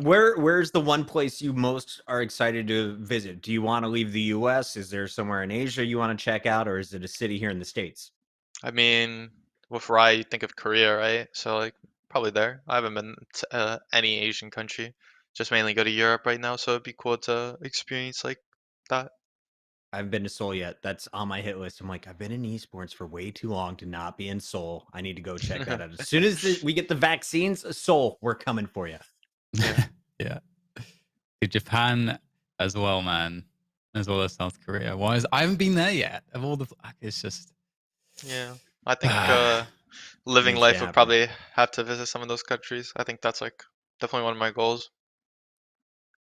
[SPEAKER 3] Where's the one place you most are excited to visit? Do you want to leave the U.S.? Is there somewhere in Asia you want to check out, or is it a city here in the States?
[SPEAKER 1] I mean, with Rai, you think of Korea, right? So like probably there. I haven't been to any Asian country. Just mainly go to Europe right now, so it'd be cool to experience like that.
[SPEAKER 3] I haven't been to Seoul yet. That's on my hit list. I'm like, I've been in esports for way too long to not be in Seoul. I need to go check that out. As soon as we get the vaccines, Seoul, we're coming for you.
[SPEAKER 1] Yeah.
[SPEAKER 2] Yeah. Japan as well, man, as well as South Korea. Why is I haven't been there yet? Of all the, it's just
[SPEAKER 1] Yeah. I think
[SPEAKER 2] ah,
[SPEAKER 1] living
[SPEAKER 3] Needs to
[SPEAKER 1] life would
[SPEAKER 3] happen.
[SPEAKER 1] probably have to visit some of those countries. I think that's like definitely one of my goals.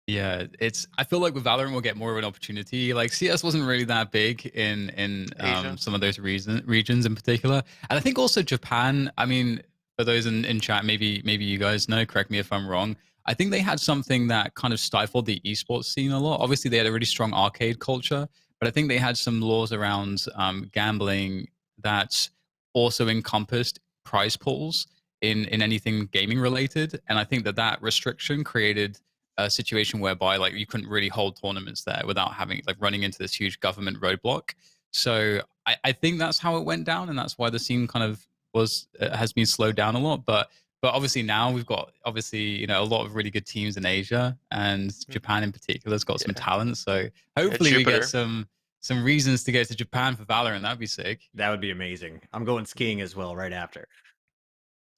[SPEAKER 2] yeah. It's I feel like with Valorant we'll get more of an opportunity. Like CS wasn't really that big in
[SPEAKER 1] Asia.
[SPEAKER 2] some of those regions in particular, and I think also Japan. I mean, for those in chat, maybe you guys know. Correct me if I'm wrong. I think they had something that kind of stifled the esports scene a lot. Obviously, they had a really strong arcade culture, but I think they had some laws around gambling that also encompassed prize pools in anything gaming related, and I think that restriction created a situation whereby like you couldn't really hold tournaments there without having like running into this huge government roadblock. So I think that's how it went down, and that's why the scene kind of was has been slowed down a lot. But obviously now we've got obviously a lot of really good teams in Asia, and
[SPEAKER 1] Mm,
[SPEAKER 2] Japan in particular has got some
[SPEAKER 1] yeah.
[SPEAKER 2] talent. So
[SPEAKER 1] Yeah,
[SPEAKER 2] hopefully we get
[SPEAKER 1] Jupiter.
[SPEAKER 2] some reasons to go to Japan for Valorant. That'd be sick.
[SPEAKER 3] That would be amazing. I'm going skiing as well right after.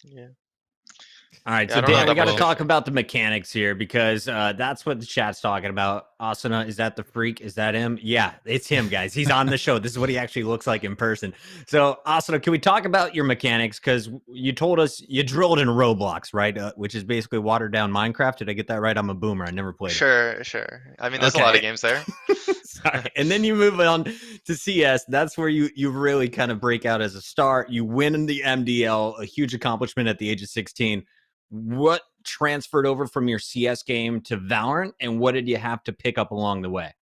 [SPEAKER 1] Yeah.
[SPEAKER 3] All right,
[SPEAKER 1] Yeah, I
[SPEAKER 3] so
[SPEAKER 1] don't know
[SPEAKER 3] Dan, we
[SPEAKER 1] that
[SPEAKER 3] got to
[SPEAKER 1] much
[SPEAKER 2] Well,
[SPEAKER 3] talk
[SPEAKER 1] history.
[SPEAKER 3] about the mechanics here because that's what the chat's talking about. Asuna, is that the freak? Is that him? Yeah, it's him, guys. He's on the show. This is what he actually looks like in person. So, Asuna, can we talk about your mechanics? Because you told us you drilled in Roblox, right? Which is basically watered down Minecraft. Did I get that right? I'm a boomer. I never played it.
[SPEAKER 1] Sure, sure. I mean, there's a lot of
[SPEAKER 3] Okay.
[SPEAKER 1] games there.
[SPEAKER 3] Sorry. And then you move on to CS. That's where you really kind of break out as a star. You win the MDL, a huge accomplishment at the age of 16. What transferred over from your CS game to Valorant, and what did you have to pick up along the way?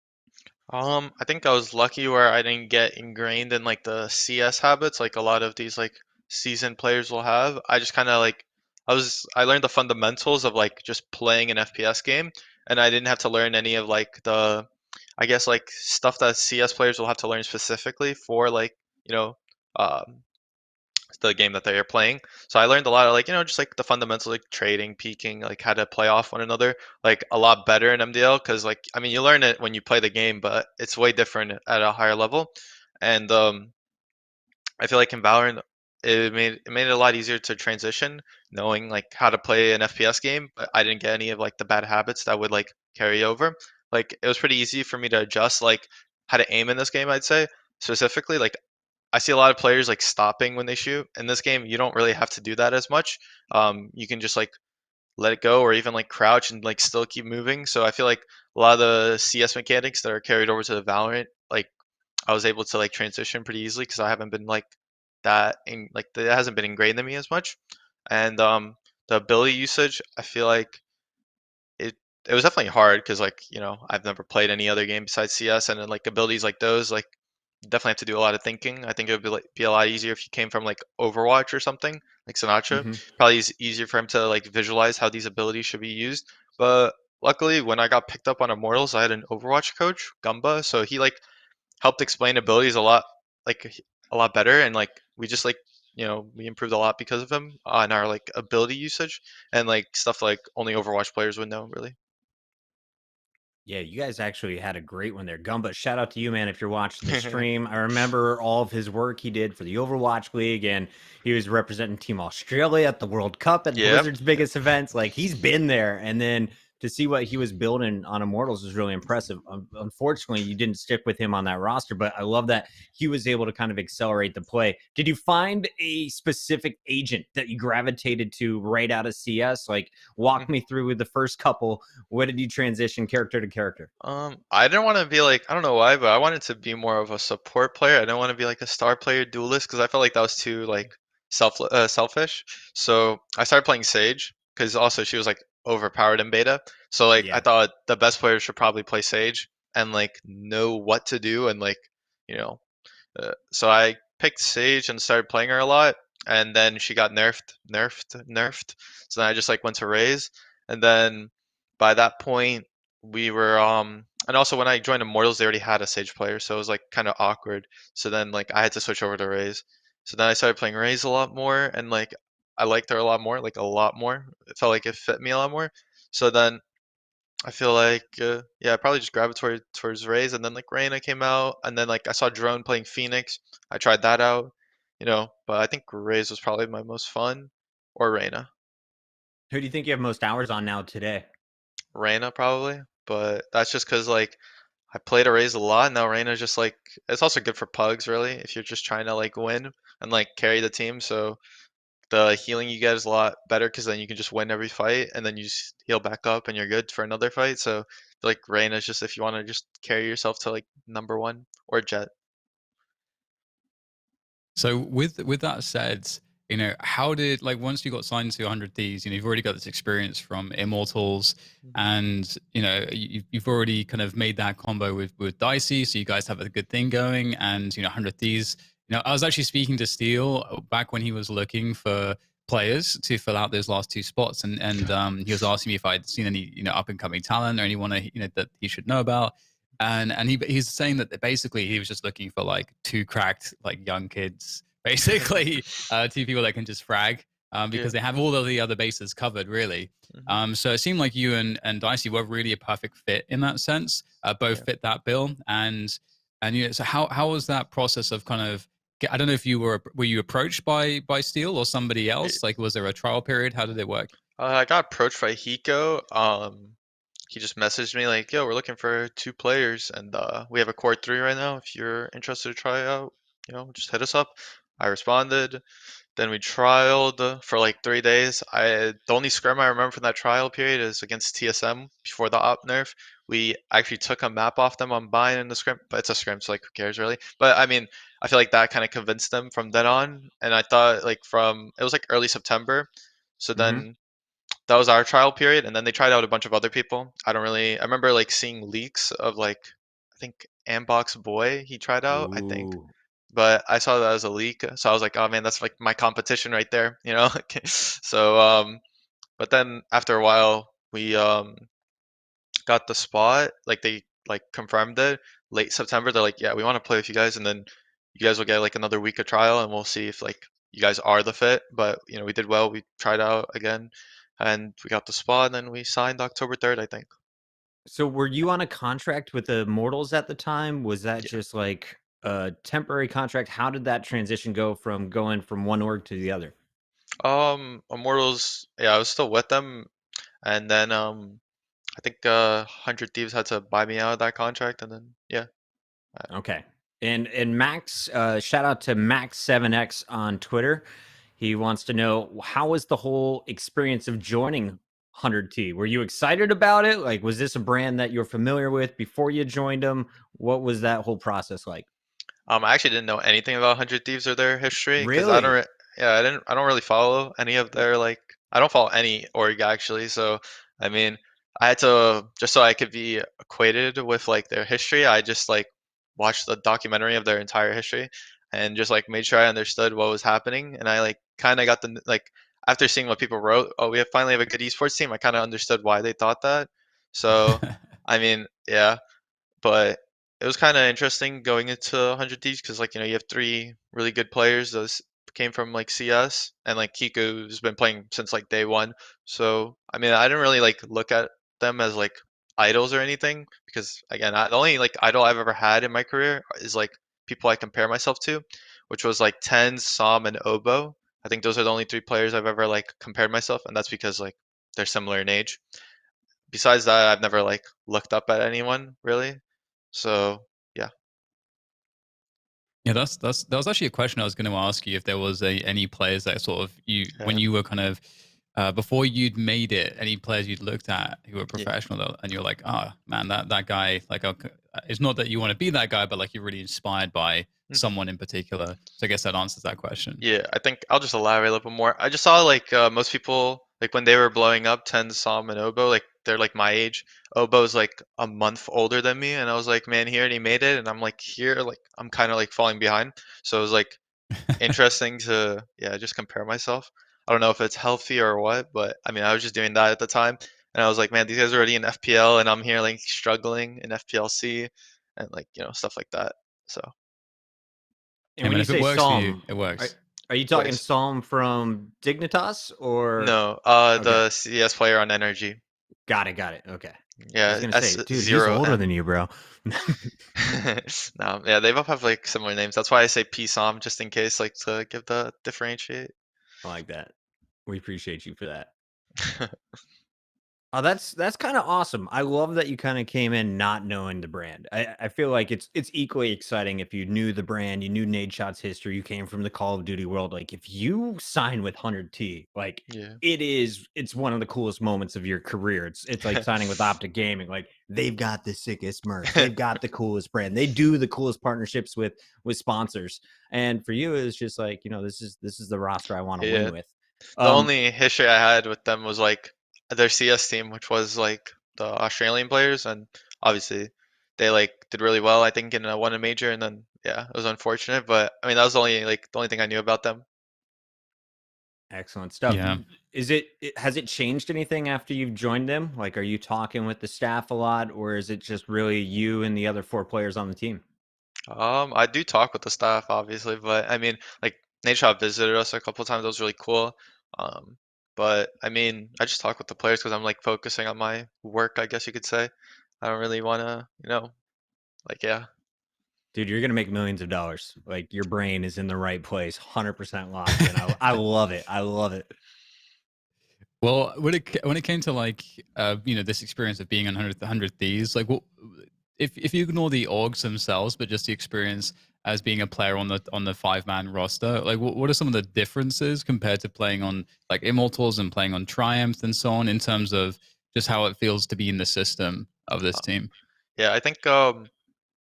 [SPEAKER 1] I think I was lucky where I didn't get ingrained in like the CS habits like a lot of these like seasoned players will have. I just kind of like I learned the fundamentals of like just playing an FPS game, and I didn't have to learn any of like the I guess like stuff that CS players will have to learn specifically for like, you know, um the game that they are playing. So I learned a lot of like, just like the fundamentals like trading, peeking, like how to play off one another, like a lot better in MDL because like I mean you learn it when you play the game, but it's way different at a higher level. And I feel like in Valorant it made it a lot easier to transition, knowing like how to play an FPS game, but I didn't get any of like the bad habits that would like carry over. Like it was pretty easy for me to adjust like how to aim in this game, I'd say. Specifically, like I see a lot of players like stopping when they shoot. In this game, you don't really have to do that as much. You can just like let it go or even like crouch and like still keep moving. So I feel like a lot of the CS mechanics that are carried over to the Valorant, like I was able to like transition pretty easily because I haven't been like that in like that hasn't been ingrained in me as much. And the ability usage, I feel like it it was definitely hard because like I've never played any other game besides CS, and then like abilities like those like definitely have to do a lot of thinking. I think it would be a lot easier if you came from like Overwatch or something like Sinatra.
[SPEAKER 3] Hmm.
[SPEAKER 1] Probably is easier for him to like visualize how these abilities should be used. But luckily, when I got picked up on Immortals, I had an Overwatch coach, Gumba, so he like helped explain abilities like a lot better, and like we just like we improved a lot because of him on our like ability usage and like stuff like only Overwatch players would know really.
[SPEAKER 3] Yeah, you guys actually had a great one there. Gumba, shout out to you, man, if you're watching the stream. I remember all of his work he did for the Overwatch League, and he was representing Team Australia at the World Cup at
[SPEAKER 1] Yep.
[SPEAKER 3] Blizzard's biggest events. Like, he's been there. And then to see what he was building on Immortals is really impressive. Unfortunately, you didn't stick with him on that roster, but I love that he was able to kind of accelerate the play. Did you find a specific agent that you gravitated to right out of CS? Like, walk me through the first couple. What did you transition character to character?
[SPEAKER 1] I didn't want to be like, I don't know why, but I wanted to be more of a support player. I didn't want to be like a star player duelist because I felt like that was too like selfish. So I started playing Sage because also she was like overpowered in beta. So like I
[SPEAKER 3] Yeah.
[SPEAKER 1] thought the best players should probably play Sage and like know what to do and like you know so I picked Sage and started playing her a lot, and then she got nerfed. So then I just like went to Raze, and then by that point we were and also when I joined Immortals they already had a Sage player, so it was like kind of awkward. So then like I had to switch over to Raze. So then I started playing Raze a lot more, and like I liked her a lot more, like a lot more. It felt like it fit me a lot more. So then I feel like yeah, I probably just gravitated towards Rays, and then like Reyna came out, and then like I saw Drone playing Phoenix. I tried that out, but I think Rays was probably my most fun, or Reyna.
[SPEAKER 3] Who do you think you have most hours on now today?
[SPEAKER 1] Reyna probably, but that's just because like I played a Rays a lot. And now Reyna's just like it's also good for pugs really if you're just trying to like win and like carry the team. So the healing you get is a lot better because then you can just win every fight and then you just heal back up and you're good for another fight. So like Rain is just if you want to just carry yourself to like number one or Jet.
[SPEAKER 2] So with that said, how did like once you got signed to 100 Ds, you've already got this experience from Immortals,
[SPEAKER 1] Mhm.
[SPEAKER 2] and you've already kind of made that combo with Dicey, so you guys have a good thing going, and 100 Ds. I was actually speaking to Steel back when he was looking for players to fill out those last two spots, and he was asking me if I'd seen any up and coming talent or anyone that he should know about. And he's saying that basically he was just looking for like two cracked like young kids, basically two people that can just frag,
[SPEAKER 1] Yeah.
[SPEAKER 2] because they have all of the other bases covered, really.
[SPEAKER 1] Hmm.
[SPEAKER 2] So it seemed like you and Dicey were really a perfect fit in that sense. Both
[SPEAKER 1] Yeah.
[SPEAKER 2] fit that bill, and so how was that process of kind of, I don't know if you were you approached by Steel or somebody else? Like, was there a trial period? How did it work?
[SPEAKER 1] I got approached by Hiko. He just messaged me like, "Yo, we're looking for two players, and we have a core three right now. If you're interested to try out, just hit us up." I responded. Then we trialed for like 3 days. The only scrim I remember from that trial period is against TSM before the op nerf. We actually took a map off them on buying in the scrim, but it's a scrim, so like who cares really? But I mean, I feel like that kind of convinced them from then on. And I thought like from it was like early September, so
[SPEAKER 3] Mm-hmm.
[SPEAKER 1] then that was our trial period, and then they tried out a bunch of other people. I remember like seeing leaks of like I think Ambox Boy he tried out, I think.
[SPEAKER 3] Ooh.
[SPEAKER 1] But I saw that as a leak, so I was like, oh man, that's like my competition right there. So but then after a while we got the spot, like they like confirmed it late September. They're like, yeah, we want to play with you guys, and then you guys will get like another week of trial, and we'll see if like you guys are the fit. But we did well. We tried out again, and we got the spot, and then we signed October 3rd, I think.
[SPEAKER 3] So were you on a contract with the Immortals at the time? Was that
[SPEAKER 1] Yeah.
[SPEAKER 3] just like a temporary contract? How did that transition go from going from one org to the other?
[SPEAKER 1] Immortals. Yeah, I was still with them, and then I think 100 Thieves had to buy me out of that contract, and then yeah.
[SPEAKER 3] Okay. And Max, shout out to Max7X on Twitter. He wants to know, how was the whole experience of joining 100T? Were you excited about it? Like, was this a brand that you're familiar with before you joined them? What was that whole process like?
[SPEAKER 1] I actually didn't know anything about Hundred Thieves or their history because
[SPEAKER 3] Really?
[SPEAKER 1] yeah, I don't really follow any of their like, I don't follow any org actually. So, I mean, I had to just so I could be acquainted with like their history. I just like watched the documentary of their entire history and just like made sure I understood what was happening. And I like kind of got the like after seeing what people wrote, oh, finally have a good esports team. I kind of understood why they thought that. So, I mean, yeah. But it was kind of interesting going into 100 Thieves because, like, you have three really good players. Those came from like CS, and like Kiku's been playing since like day one. So, I mean, I didn't really like look at them as like idols or anything because again, the only like idol I've ever had in my career is like people I compare myself to, which was like Tens, Som, and Obo. I think those are the only 3 players I've ever like compared myself, and that's because like they're similar in age. Besides that, I've never like looked up at anyone really. So yeah.
[SPEAKER 2] Yeah, that was actually a question I was going to ask you if there was any players that sort of when
[SPEAKER 1] Yeah.
[SPEAKER 2] you were kind of before you'd made it, any players you'd looked at who were
[SPEAKER 1] Yeah.
[SPEAKER 2] professional and you're like, oh man, that guy, like, it's not that you want to be that guy, but like you're really inspired by
[SPEAKER 1] Mhm.
[SPEAKER 2] someone in particular. So I guess that answers that question.
[SPEAKER 1] Yeah, I think I'll just elaborate a little bit more. I just saw like most people like when they were blowing up, Ten, Som, and Obo, like they're like my age. Obo's like a month older than me, and I was like, man, he already made it, and I'm like here, like I'm kind of like falling behind. So it was like interesting to yeah just compare myself. I don't know if it's healthy or what, but I mean I was just doing that at the time, and I was like, man, these guys are already in FPL, and I'm here like struggling in FPLC, and like stuff like that. So
[SPEAKER 3] And
[SPEAKER 2] Hey
[SPEAKER 3] when
[SPEAKER 2] man,
[SPEAKER 3] you
[SPEAKER 2] if it
[SPEAKER 3] say
[SPEAKER 2] works for you,
[SPEAKER 3] Psalm,
[SPEAKER 2] it
[SPEAKER 3] are,
[SPEAKER 2] works.
[SPEAKER 3] are you talking
[SPEAKER 1] wait,
[SPEAKER 3] Psalm from Dignitas or
[SPEAKER 1] no,
[SPEAKER 3] okay?
[SPEAKER 1] the CS player on Energy.
[SPEAKER 3] Got it. Okay. I was
[SPEAKER 1] Yeah,
[SPEAKER 3] gonna say, dude, he's older
[SPEAKER 1] S0M.
[SPEAKER 3] than you, bro.
[SPEAKER 1] No, yeah, they both have like similar names. That's why I say PSOM just in case, like to give the differentiate.
[SPEAKER 3] I like that. We appreciate you for that. Oh, that's kind of awesome. I love that you kind of came in not knowing the brand. I feel like it's equally exciting if you knew the brand, you knew Nadeshot's history, you came from the Call of Duty world. Like if you sign with 100T, like
[SPEAKER 1] Yeah.
[SPEAKER 3] it's one of the coolest moments of your career. It's like signing with Optic Gaming. Like they've got the sickest merch, they've got the coolest brand, they do the coolest partnerships with sponsors. And for you, it's just like this is the roster I want to win
[SPEAKER 1] Yeah.
[SPEAKER 3] with.
[SPEAKER 1] The
[SPEAKER 3] Um,
[SPEAKER 1] only history I had with them was like their CS team, which was like the Australian players, and obviously they like did really well. I think in won a major, and then yeah, it was unfortunate, but I mean that was the only thing I knew about them.
[SPEAKER 3] Excellent stuff.
[SPEAKER 2] Yeah.
[SPEAKER 3] Has it changed anything after you've joined them? Like, are you talking with the staff a lot, or is it just really you and the other 4 players on the team?
[SPEAKER 1] I do talk with the staff, obviously, but I mean, like Nate Shop visited us a couple times. That was really cool. Um, but I mean, I just talk with the players because I'm like focusing on my work, I guess you could say. I don't really want to, like yeah,
[SPEAKER 3] Dude, you're gonna make millions of dollars. Like your brain is in the right place, 100% locked in. I love it. I love it.
[SPEAKER 2] Well, when it came to like this experience of being on 100 Thieves, like what if you ignore the orgs themselves, but just the experience as being a player on the 5-man roster, like what are some of the differences compared to playing on like Immortals and playing on Triumph and so on in terms of just how it feels to be in the system of this
[SPEAKER 1] uh,
[SPEAKER 2] team?
[SPEAKER 1] yeah. I think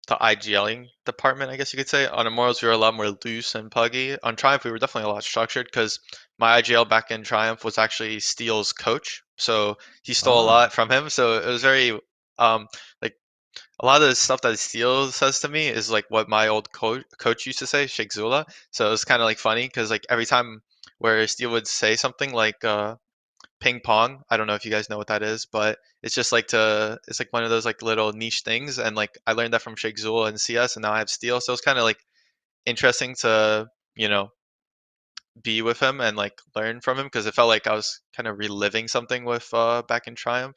[SPEAKER 1] the IGLing department, I guess you could say, on Immortals we were a lot more loose and puggy. On Triumph we were definitely a lot structured because my IGL back in Triumph was actually Steele's coach, so he stole a
[SPEAKER 3] Oh,
[SPEAKER 1] lot from him. So it was very like a lot of the stuff that Steele says to me is like what my old coach used to say, Sheikh Zula. So it was kind of like funny because like every time where Steele would say something like ping pong, I don't know if you guys know what that is, but it's like one of those like little niche things, and like I learned that from Sheikh Zula and CS, and now I have Steele, so it's kind of like interesting to you know be with him and like learn from him because it felt like I was kind of reliving something with back in Triumph.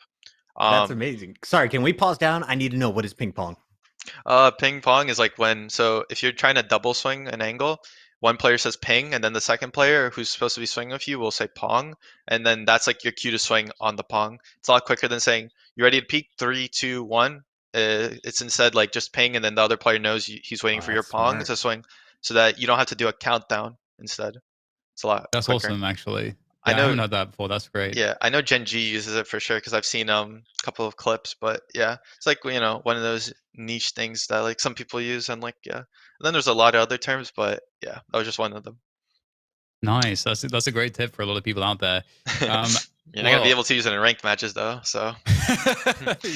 [SPEAKER 3] that's
[SPEAKER 1] Um,
[SPEAKER 3] amazing. Sorry, can we pause down? I need to know what is ping pong.
[SPEAKER 1] Ping pong is like so if you're trying to double swing an angle, one player says ping, and then the second player who's supposed to be swinging with you will say pong, and then that's like your cue to swing on the pong. It's a lot quicker than saying you ready to peek, 3, 2, 1. It's instead like just ping, and then the other player knows he's waiting
[SPEAKER 3] Oh,
[SPEAKER 1] for your
[SPEAKER 3] that's
[SPEAKER 1] pong
[SPEAKER 3] smart.
[SPEAKER 1] to swing, so that you don't have to do a countdown. Instead, it's a lot
[SPEAKER 2] That's
[SPEAKER 1] quicker.
[SPEAKER 2] awesome, actually.
[SPEAKER 1] I
[SPEAKER 2] Yeah, I
[SPEAKER 1] know
[SPEAKER 2] haven't heard that before. That's great.
[SPEAKER 1] yeah, I know Gen G uses it for sure because I've seen a couple of clips, but yeah, it's like one of those niche things that like some people use, and like yeah, and then there's a lot of other terms, but yeah, that was just one of them.
[SPEAKER 2] Nice. That's a great tip for a lot of people out there. Um,
[SPEAKER 1] You're not gonna be
[SPEAKER 2] well,
[SPEAKER 1] able to use it in ranked matches though, so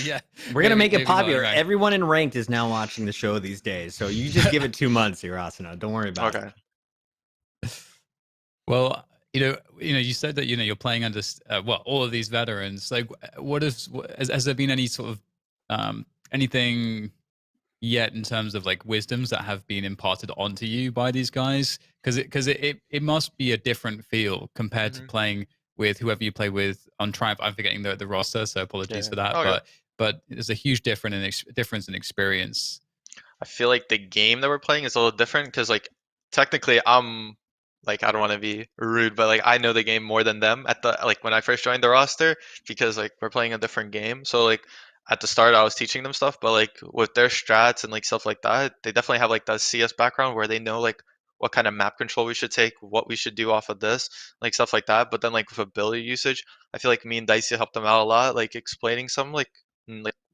[SPEAKER 2] yeah,
[SPEAKER 3] We're gonna make it
[SPEAKER 2] maybe not in
[SPEAKER 3] popular.
[SPEAKER 2] rank.
[SPEAKER 3] Everyone in ranked is now watching the show these days. So you just give it 2 months here, Asuna. Don't worry about it.
[SPEAKER 1] okay.
[SPEAKER 2] Well, you said that you're playing under all of these veterans. Like, has there been any sort of anything yet in terms of like wisdoms that have been imparted onto you by these guys? Because it must be a different feel compared to
[SPEAKER 1] Hmm.
[SPEAKER 2] playing with whoever you play with on Triumph. I'm forgetting the roster, so apologies
[SPEAKER 1] Yeah.
[SPEAKER 2] for that.
[SPEAKER 1] Okay.
[SPEAKER 2] But but there's a huge difference in experience.
[SPEAKER 1] I feel like the game that we're playing is a little different because like technically I'm like I don't want to be rude, but like I know the game more than them at the like when I first joined the roster because like we're playing a different game. So like at the start I was teaching them stuff, but like with their strats and like stuff like that, they definitely have like the CS background where they know like what kind of map control we should take, what we should do off of this, like stuff like that. But then like with ability usage, I feel like me and Dicey helped them out a lot, like explaining some like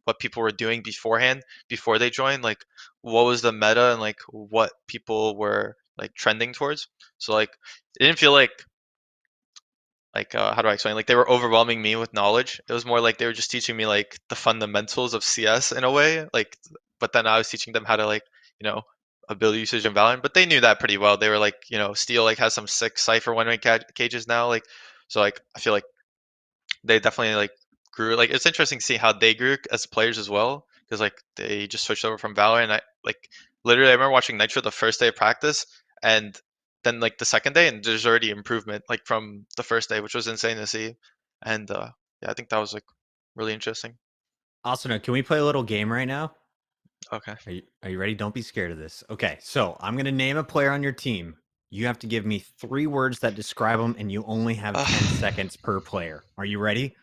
[SPEAKER 1] what people were doing beforehand before they joined, like what was the meta and like what people were like trending towards. So like it didn't feel like how do I explain? Like they were overwhelming me with knowledge. It was more like they were just teaching me like the fundamentals of CS in a way. Like, but then I was teaching them how to like you know ability usage in Valorant. But they knew that pretty well. They were like Steel like has some sick Cypher one way cages now. Like so like I feel like they definitely like grew. Like it's interesting to see how they grew as players as well, because like they just switched over from Valorant. I like literally I remember watching Nitro the first day of practice, and then like the second day, and there's already improvement like from the first day, which was insane to see. And yeah, I think that was like really interesting.
[SPEAKER 3] Asuna, can we play a little game right now?
[SPEAKER 1] Okay.
[SPEAKER 3] Are you ready? Don't be scared of this. Okay, so I'm gonna name a player on your team. You have to give me 3 words that describe them, and you only have 10 seconds per player. Are you ready?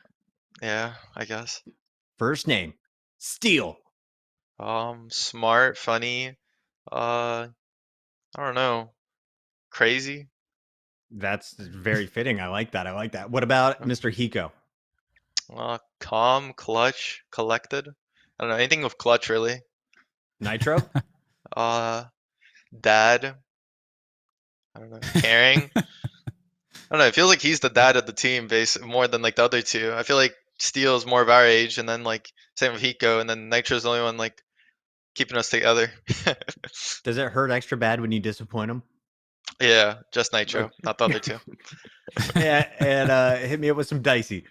[SPEAKER 1] Yeah, I guess.
[SPEAKER 3] First name, Steel.
[SPEAKER 1] Smart, funny. I don't know. Crazy.
[SPEAKER 3] That's very fitting. I like that. I like that. What about Mr. Hiko?
[SPEAKER 1] Calm, clutch, collected. I don't know anything with clutch really.
[SPEAKER 3] Nitro?
[SPEAKER 1] Uh, dad. I don't know. Caring. I don't know. It feels like he's the dad of the team, base more than like the other two. I feel like Steel is more of our age, and then like same with Hiko, and then Nitro's the only one like keeping us together.
[SPEAKER 3] Does it hurt extra bad when you disappoint him?
[SPEAKER 1] Yeah, just Nitro,
[SPEAKER 3] Okay.
[SPEAKER 1] not the other two.
[SPEAKER 3] And hit me up with some dicey.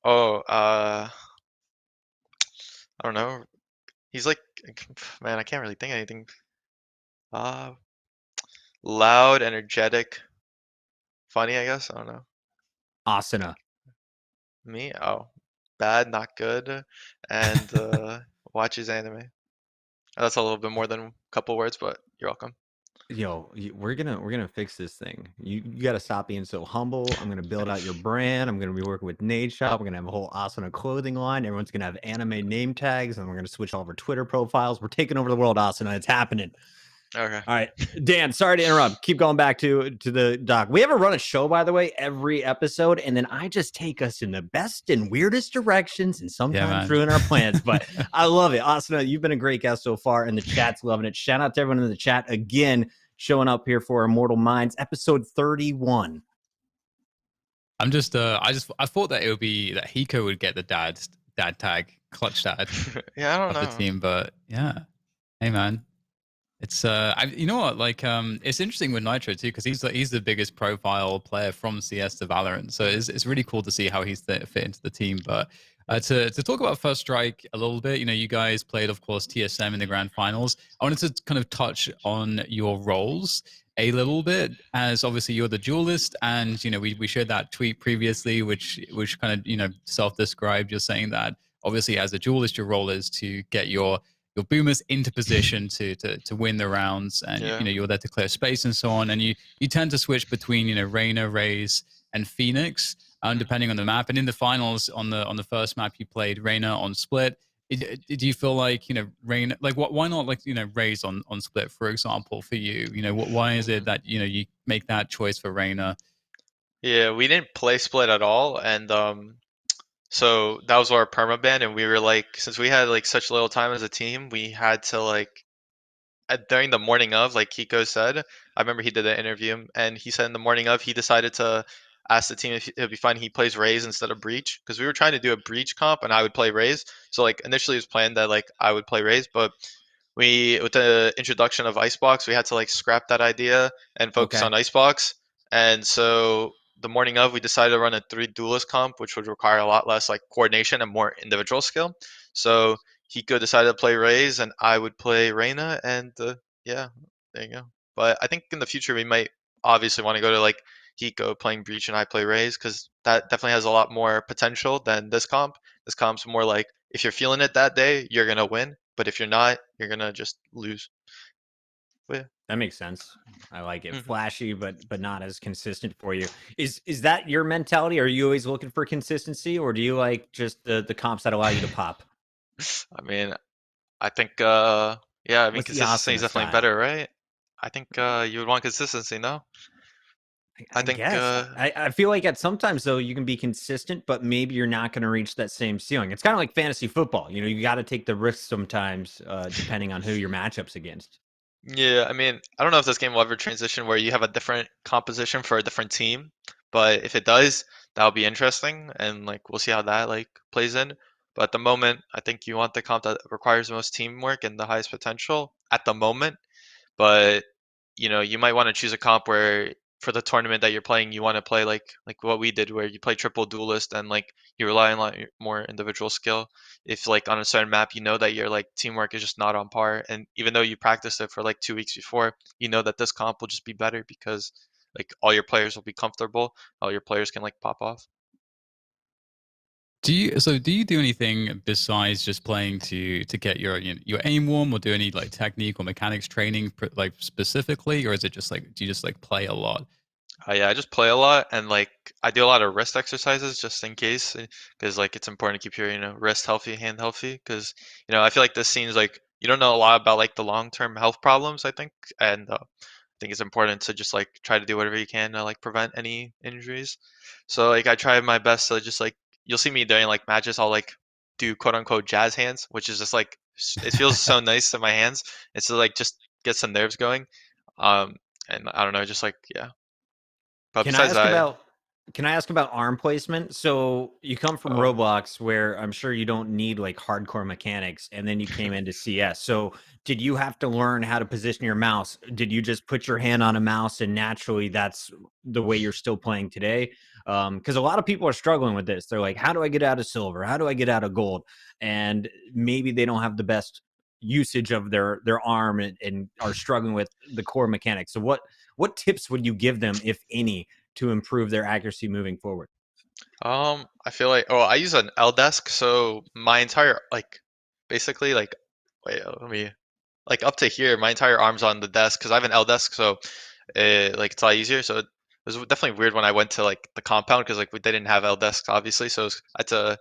[SPEAKER 1] Oh, I don't know. He's like, man, I can't really think of anything. Uh, Loud, energetic, funny, I guess. I don't know.
[SPEAKER 3] Asuna.
[SPEAKER 1] Me? Oh, bad, not good, and watches anime. That's a little bit more than a couple words, but you're welcome.
[SPEAKER 3] Yo, we're gonna fix this thing. You got to stop being so humble. I'm gonna build out your brand. I'm gonna be working with Nade Shop. We're gonna have a whole Asuna clothing line. Everyone's gonna have anime name tags, and we're gonna switch all of our Twitter profiles. We're taking over the world, Asuna. It's happening.
[SPEAKER 1] Okay.
[SPEAKER 3] All right, Dan. Sorry to interrupt. Keep going back to the doc. We have a run a show, by the way, every episode, and then I just take us in the best and weirdest directions, and sometimes
[SPEAKER 2] man.
[SPEAKER 3] ruin our plans. But I love it, Asuna. You've been a great guest so far, and the chat's loving it. Shout out to everyone in the chat again, showing up here for Immortal Minds, episode 31.
[SPEAKER 2] I'm just I thought that it would be that Hiko would get the dad tag, clutch dad
[SPEAKER 1] Yeah, I don't
[SPEAKER 2] of the
[SPEAKER 1] know.
[SPEAKER 2] team, but yeah. Hey man. It's you know what, like it's interesting with Nitro too, because he's the biggest profile player from CS to Valorant, so it's really cool to see how he's fit into the team. But to talk about First Strike a little bit, you guys played, of course, TSM in the grand finals. I wanted to kind of touch on your roles a little bit, as obviously you're the duelist, and we shared that tweet previously, which kind of self-described. You're saying that obviously as a duelist, your role is to get your boomers into position to win the rounds, and
[SPEAKER 1] Yeah.
[SPEAKER 2] you're there to clear space and so on. And you tend to switch between Reyna, Raze, and Phoenix, depending on the map. And in the finals, on the first map, you played Reyna on Split. Did you feel like Reyna, like why not like Raze on Split, for example, for you? Why is it that you make that choice for Reyna?
[SPEAKER 1] Yeah, we didn't play split at all, and so that was our perma ban, and we were like, since we had like such little time as a team, we had to like during the morning of, like Kiko said, I remember he did an interview, and he said in the morning of, he decided to ask the team if it would be fine he plays Raze instead of Breach, because we were trying to do a Breach comp, and I would play Raze. So like initially it was planned that like I would play Raze, but we with the introduction of Icebox, we had to like scrap that idea and focus
[SPEAKER 3] Okay.
[SPEAKER 1] on Icebox. And so the morning of, we decided to run a 3 duelist comp, which would require a lot less like coordination and more individual skill. So Hiko decided to play Raze, and I would play Reyna, and yeah, there you go. But I think in the future we might obviously want to go to like Hiko playing Breach and I play Raze, because that definitely has a lot more potential than this comp. This comp's more like if you're feeling it that day, you're gonna win. But if you're not, you're gonna just lose. But yeah.
[SPEAKER 3] That makes sense. I like it.
[SPEAKER 1] Mhm.
[SPEAKER 3] Flashy, but not as consistent for you. Is that your mentality? Are you always looking for consistency, or do you like just the comps that allow you to pop?
[SPEAKER 1] I mean, I think yeah, I mean
[SPEAKER 3] What's the
[SPEAKER 1] consistency is
[SPEAKER 3] Asuna
[SPEAKER 1] definitely
[SPEAKER 3] style?
[SPEAKER 1] better, right? I think you would want consistency, no? I
[SPEAKER 3] I
[SPEAKER 1] think
[SPEAKER 3] guess. I feel like at sometimes though you can be consistent, but maybe you're not going to reach that same ceiling. It's kind of like fantasy football. You know, you got to take the risks sometimes, depending on who your matchups against.
[SPEAKER 1] yeah, I mean, I don't know if this game will ever transition where you have a different composition for a different team, but if it does, that'll be interesting, and like we'll see how that like plays in. But at the moment, I think you want the comp that requires the most teamwork and the highest potential at the moment. But you might want to choose a comp where for the tournament that you're playing, you want to play like what we did, where you play triple duelist and like you rely on a lot more individual skill. If like on a certain map, you know that your like teamwork is just not on par, and even though you practiced it for like 2 weeks before, you know that this comp will just be better because like all your players will be comfortable, all your players can like pop off.
[SPEAKER 2] Do you do anything besides just playing to get your aim warm, or do any like technique or mechanics training like specifically, or is it just like do you just like play a lot?
[SPEAKER 1] Yeah, I just play a lot and like I do a lot of wrist exercises just in case, because like it's important to keep your wrist healthy, hand healthy, because I feel like this seems like you don't know a lot about like the long term health problems. I think, and I think it's important to just like try to do whatever you can to like prevent any injuries. So like I try my best to just like you'll see me during like matches, I'll like do quote unquote jazz hands, which is just like it feels so nice to my hands. It's to like just get some nerves going. Um, and I don't know, just like yeah. But
[SPEAKER 3] Can I
[SPEAKER 1] besides
[SPEAKER 3] ask
[SPEAKER 1] that,
[SPEAKER 3] about can I ask about arm placement? So you come from
[SPEAKER 1] oh,
[SPEAKER 3] Roblox where I'm sure you don't need like hardcore mechanics, and then you came into CS. So did you have to learn how to position your mouse? Did you just put your hand on a mouse and naturally that's the way you're still playing today? Because a lot of people are struggling with this. They're like, how do I get out of silver? How do I get out of gold? And maybe they don't have the best usage of their arm and are struggling with the core mechanics. So what tips would you give them, if any, to improve their accuracy moving forward?
[SPEAKER 1] I feel like I use an L desk, so my entire like basically like wait, let me like up to here, my entire arm's on the desk because I have an L desk, so like it's a lot easier. So it was definitely weird when I went to like the compound because like we didn't have L desks obviously, so I had to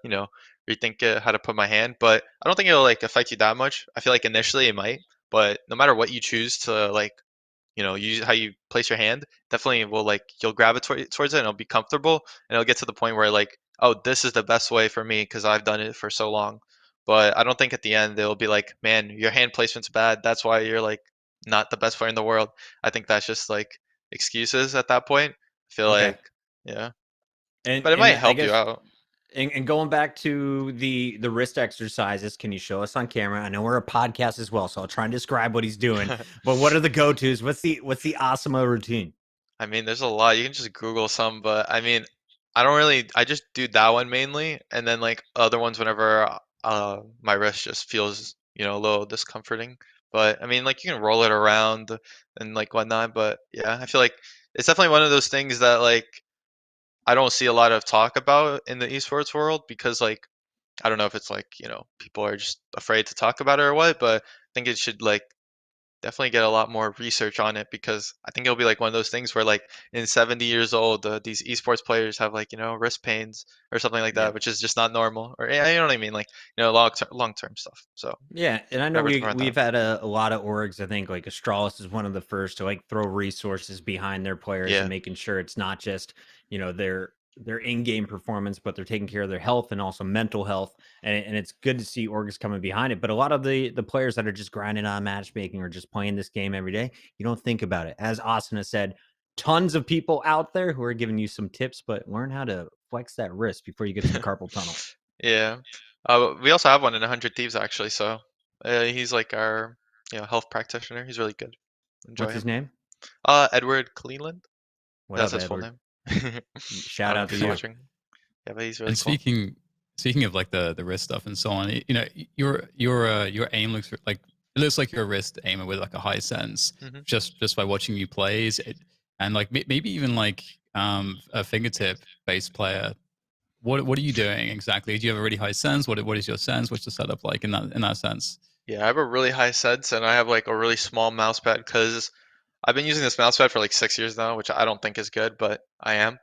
[SPEAKER 1] rethink how to put my hand. But I don't think it'll like affect you that much. I feel like initially it might, but no matter what you choose to like use how you place your hand definitely will like you'll gravitate towards it and it'll be comfortable and it'll get to the point where like oh this is the best way for me because I've done it for so long. But I don't think at the end it'll be like man your hand placement's bad, that's why you're like not the best player in the world. I think that's just like excuses at that point. I feel
[SPEAKER 3] Okay.
[SPEAKER 1] like yeah,
[SPEAKER 3] And
[SPEAKER 1] but it
[SPEAKER 3] and
[SPEAKER 1] might
[SPEAKER 3] I
[SPEAKER 1] help you
[SPEAKER 3] guess
[SPEAKER 1] out.
[SPEAKER 3] and going back to the wrist exercises, can you show us on camera? I know we're a podcast as well, so I'll try and describe what he's doing. But what are the go-tos? What's the Asuma routine?
[SPEAKER 1] I mean, there's a lot. You can just Google some, but I mean, I don't really. I just do that one mainly, and then like other ones whenever my wrist just feels a little discomforting. But I mean, like you can roll it around and like whatnot. But yeah, I feel like it's definitely one of those things that like I don't see a lot of talk about in the esports world because like I don't know if it's like people are just afraid to talk about it or what, but I think it should like definitely get a lot more research on it because I think it'll be like one of those things where like in 70 years old, these esports players have like wrist pains or something like
[SPEAKER 3] Yeah.
[SPEAKER 1] that, which is just not normal. Or yeah, you know what I mean, like long term stuff. So
[SPEAKER 3] Yeah, and I know
[SPEAKER 1] whatever to
[SPEAKER 3] we
[SPEAKER 1] prevent that.
[SPEAKER 3] we've had a lot of orgs. I think like Astralis is one of the first to like throw resources behind their players and
[SPEAKER 1] Yeah,
[SPEAKER 3] making sure it's not just their in-game performance, but they're taking care of their health and also mental health. And it's good to see orgs coming behind it. But a lot of the players that are just grinding on matchmaking or just playing this game every day, you don't think about it. As Asuna said, tons of people out there who are giving you some tips, but learn how to flex that wrist before you get some carpal tunnel.
[SPEAKER 1] yeah. We also have one in 100 Thieves actually. So he's like our health practitioner. He's really good. Enjoy
[SPEAKER 3] What's his
[SPEAKER 1] him.
[SPEAKER 3] name?
[SPEAKER 1] Edward Cleland.
[SPEAKER 3] What
[SPEAKER 1] That's
[SPEAKER 3] up,
[SPEAKER 1] his full
[SPEAKER 3] Edward?
[SPEAKER 1] name. I
[SPEAKER 3] Shout
[SPEAKER 1] don't know
[SPEAKER 3] out
[SPEAKER 1] if
[SPEAKER 3] to
[SPEAKER 1] he's
[SPEAKER 3] you.
[SPEAKER 1] watching. Yeah, but he's really
[SPEAKER 2] And
[SPEAKER 1] cool.
[SPEAKER 2] speaking of like the wrist stuff and so on, your aim looks like it looks like you're a wrist aimer with like a high sense
[SPEAKER 1] Hmm.
[SPEAKER 2] just by watching you plays it, and like maybe even like a fingertip based player. what are you doing exactly? Do you have a really high sense? What is your sense? What's the setup like in that sense?
[SPEAKER 1] Yeah, I have a really high sense, and I have like a really small mouse pad because I've been using this mouse pad for like 6 years now, which I don't think is good, but I am.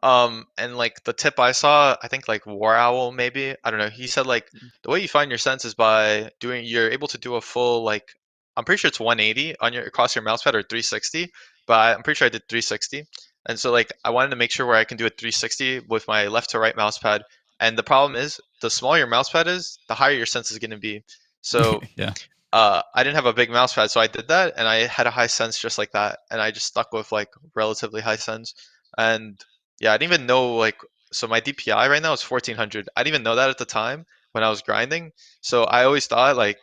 [SPEAKER 1] And like the tip I saw, I think like War Owl maybe, I don't know. He said like the way you find your sense is by doing. You're able to do a full like. I'm pretty sure it's 180 on your across your mouse pad or 360, but I'm pretty sure I did 360. And so like I wanted to make sure where I can do a 360 with my left to right mouse pad. And the problem is, the smaller your mouse pad is, the higher your sense is going to be. So
[SPEAKER 2] Yeah.
[SPEAKER 1] I didn't have a big mouse pad, so I did that, and I had a high sense just like that, and I just stuck with like relatively high sense, and yeah, I didn't even know like so my DPI right now is 1400. I didn't even know that at the time when I was grinding, so I always thought like,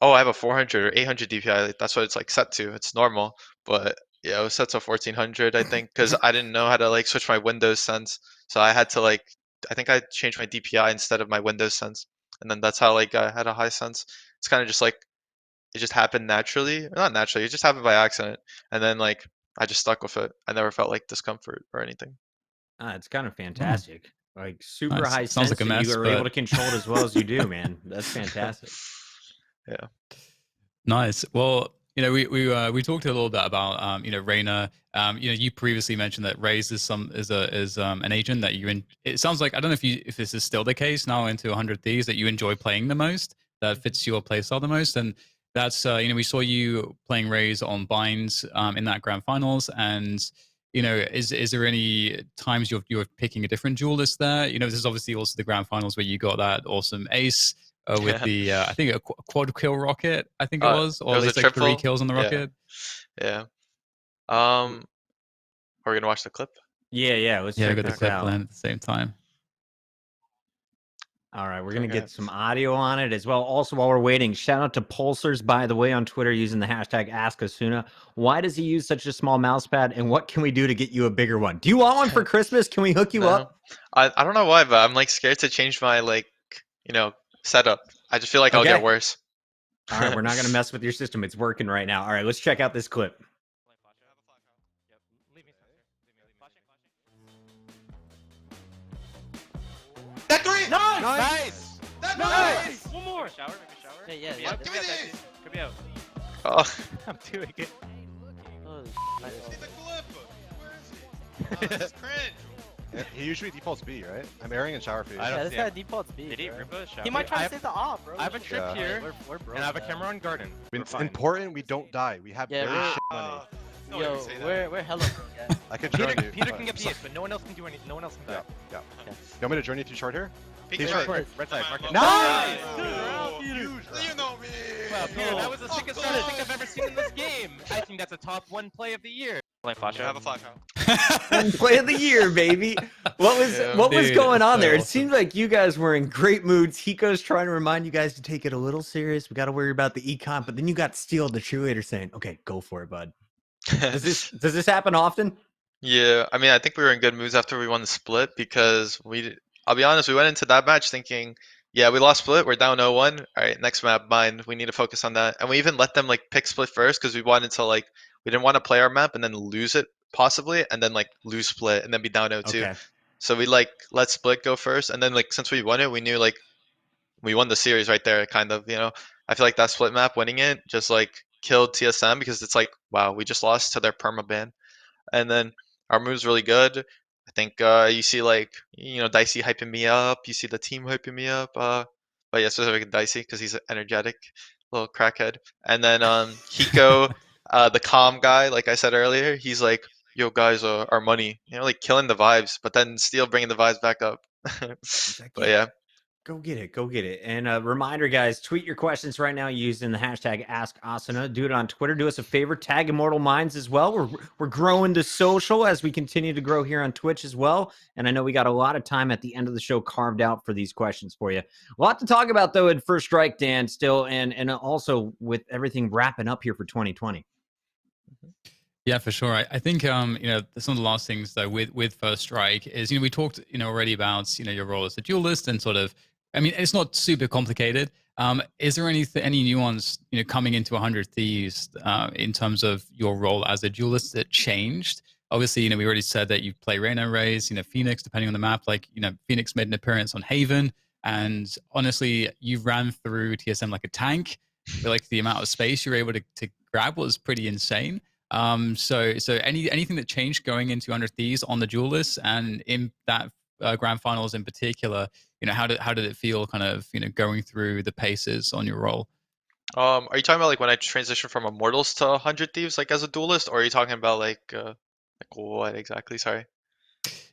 [SPEAKER 1] oh, I have a 400 or 800 DPI, like, that's what it's like set to. It's normal, but yeah, it was set to 1400, I think, because I didn't know how to like switch my Windows sense, so I had to like, I think I changed my DPI instead of my Windows sense, and then that's how like I had a high sense. It's kind of just like it just happened naturally, or not naturally, it just happened by accident, and then like I just stuck with it. I never felt like discomfort or anything.
[SPEAKER 3] It's kind of
[SPEAKER 2] Mm,
[SPEAKER 3] fantastic. Like super
[SPEAKER 2] nice.
[SPEAKER 3] high
[SPEAKER 2] Sounds like
[SPEAKER 3] sense
[SPEAKER 2] a
[SPEAKER 3] that you
[SPEAKER 2] mess,
[SPEAKER 3] are able
[SPEAKER 2] but
[SPEAKER 3] to control it as well as you do, man. That's fantastic.
[SPEAKER 1] Yeah.
[SPEAKER 2] nice. Well, we talked a little bit about Reina. You previously mentioned that Raze is an agent that it sounds like, I don't know if this is still the case now into 100 Thieves, that you enjoy playing the most, that fits your playstyle the most, and that's we saw you playing Raze on Binds in that grand finals, and is there any times you're picking a different duelist there? This is obviously also the grand finals where you got that awesome ace with
[SPEAKER 1] Yeah.
[SPEAKER 2] the I think a quad kill rocket, I think it was,
[SPEAKER 1] It
[SPEAKER 2] or at
[SPEAKER 1] was a
[SPEAKER 2] least like 3
[SPEAKER 1] triple.
[SPEAKER 2] kills on the
[SPEAKER 1] Yeah.
[SPEAKER 2] rocket.
[SPEAKER 1] Yeah. Are we gonna watch the clip?
[SPEAKER 3] Yeah. Let's
[SPEAKER 2] Yeah, we
[SPEAKER 3] check
[SPEAKER 2] got the
[SPEAKER 3] this
[SPEAKER 2] clip
[SPEAKER 3] out.
[SPEAKER 2] playing at the same time.
[SPEAKER 3] All right, we're gonna
[SPEAKER 1] Okay.
[SPEAKER 3] get some audio on it as well. Also, while we're waiting, shout out to Pulsars, by the way, on Twitter using the hashtag AskAsuna. Why does he use such a small mouse pad, and what can we do to get you a bigger one? Do you want one for Christmas? Can we hook you
[SPEAKER 1] No,
[SPEAKER 3] up?
[SPEAKER 1] I don't know why, but I'm like scared to change my like you know setup. I just feel like I'll get
[SPEAKER 3] Okay.
[SPEAKER 1] worse.
[SPEAKER 3] All right, we're not gonna mess with your system. It's working right now. All right, let's check out this clip.
[SPEAKER 4] That three!
[SPEAKER 5] Nice!
[SPEAKER 4] Nice! That
[SPEAKER 5] Nice!
[SPEAKER 4] nice!
[SPEAKER 5] One more! Shower, maybe shower?
[SPEAKER 6] Yeah,
[SPEAKER 5] Could be
[SPEAKER 6] yeah.
[SPEAKER 5] out, could be out, Dicey. Could be out.
[SPEAKER 1] Oh,
[SPEAKER 5] I'm doing it.
[SPEAKER 6] Holy
[SPEAKER 4] See the clip! Where is he? Oh, this is cringe.
[SPEAKER 7] Yeah, he usually defaults B, right? I'm airing in shower feed.
[SPEAKER 5] I don't
[SPEAKER 6] Yeah, this
[SPEAKER 5] see
[SPEAKER 6] guy
[SPEAKER 5] him.
[SPEAKER 6] defaults B.
[SPEAKER 5] Did he
[SPEAKER 6] bro.
[SPEAKER 5] Ripa shower?
[SPEAKER 6] He might try
[SPEAKER 5] I
[SPEAKER 6] to
[SPEAKER 5] have,
[SPEAKER 6] save the op, bro.
[SPEAKER 5] I have a trip
[SPEAKER 7] Yeah.
[SPEAKER 5] here,
[SPEAKER 6] We're broke,
[SPEAKER 5] and I have a
[SPEAKER 6] man.
[SPEAKER 5] camera on garden. We're
[SPEAKER 7] It's
[SPEAKER 5] fine.
[SPEAKER 7] important we don't die. We have
[SPEAKER 6] Yeah,
[SPEAKER 7] very
[SPEAKER 6] we're-
[SPEAKER 7] shit money.
[SPEAKER 4] No,
[SPEAKER 6] Yo,
[SPEAKER 4] say that.
[SPEAKER 6] we're hella broke, yeah.
[SPEAKER 7] I can
[SPEAKER 5] Peter,
[SPEAKER 7] join you.
[SPEAKER 5] Peter
[SPEAKER 7] but-
[SPEAKER 5] can get the ace, but no one else can do anything. No one else can
[SPEAKER 7] Yeah,
[SPEAKER 5] die.
[SPEAKER 7] yeah.
[SPEAKER 6] Okay.
[SPEAKER 7] You want me to join you to short here?
[SPEAKER 4] Peek
[SPEAKER 7] He's
[SPEAKER 4] right.
[SPEAKER 7] short.
[SPEAKER 5] Red side, mark it.
[SPEAKER 4] Nice!
[SPEAKER 5] Nice!
[SPEAKER 4] Usually you know me!
[SPEAKER 5] Wow, Peter, that was the
[SPEAKER 4] Oh,
[SPEAKER 5] sickest
[SPEAKER 4] God.
[SPEAKER 5] thing I think I've ever seen in this game. I think that's a top 1 play of the year. Playing flash
[SPEAKER 4] I have a flash out.
[SPEAKER 3] Play of the year, baby. What was
[SPEAKER 1] Yeah.
[SPEAKER 3] what was
[SPEAKER 2] Dude,
[SPEAKER 3] going
[SPEAKER 2] it's
[SPEAKER 3] on
[SPEAKER 2] so
[SPEAKER 3] there? It
[SPEAKER 2] awesome.
[SPEAKER 3] seems like you guys were in great moods. Hiko's trying to remind you guys to take it a little serious. We got to worry about the econ, but then you got Steel, the cheerleader, saying, "Okay, go for it, bud." Does this happen often?
[SPEAKER 1] Yeah, I mean, I think we were in good moods after we won the split because I'll be honest, we went into that match thinking, yeah, we lost split, we're down 0-1. All right, next map, mine. We need to focus on that. And we even let them like pick split first because we wanted to like, we didn't want to play our map and then lose it possibly, and then like lose split and then be down 0-2.
[SPEAKER 3] Okay.
[SPEAKER 1] So we like let split go first, and then like since we won it, we knew like we won the series right there, kind of. I feel like that split map, winning it, just like killed TSM because it's like, wow, we just lost to their perma ban. And then our move's really good. I think you see like Dicey hyping me up. You see the team hyping me up. But yeah, specifically Dicey because he's an energetic little crackhead. And then Hiko, the calm guy, like I said earlier, he's like, "Yo, guys, our money," like killing the vibes. But then still bringing the vibes back up. But yeah.
[SPEAKER 3] Go get it. Go get it. And a reminder, guys, tweet your questions right now using the hashtag AskAsuna. Do it on Twitter. Do us a favor. Tag Immortal Minds as well. We're growing to social as we continue to grow here on Twitch as well. And I know we got a lot of time at the end of the show carved out for these questions for you. A lot to talk about, though, in First Strike, Dan, still. And also with everything wrapping up here for 2020.
[SPEAKER 2] Yeah, for sure. I think some of the last things though with First Strike is we talked already about your role as a duelist and sort of, I mean, it's not super complicated. Is there any nuance coming into 100 Thieves in terms of your role as a duelist that changed? Obviously, we already said that you play Reyna, Raze, Phoenix, depending on the map. Like, Phoenix made an appearance on Haven, and honestly, you ran through TSM like a tank. Like the amount of space you were able to grab was pretty insane. So anything that changed going into Under Thieves on the duelist and in that grand finals in particular, how did it feel, kind of going through the paces on your role?
[SPEAKER 1] Are you talking about like when I transitioned from Immortals to 100 Thieves, like as a duelist, or are you talking about like what exactly? Sorry.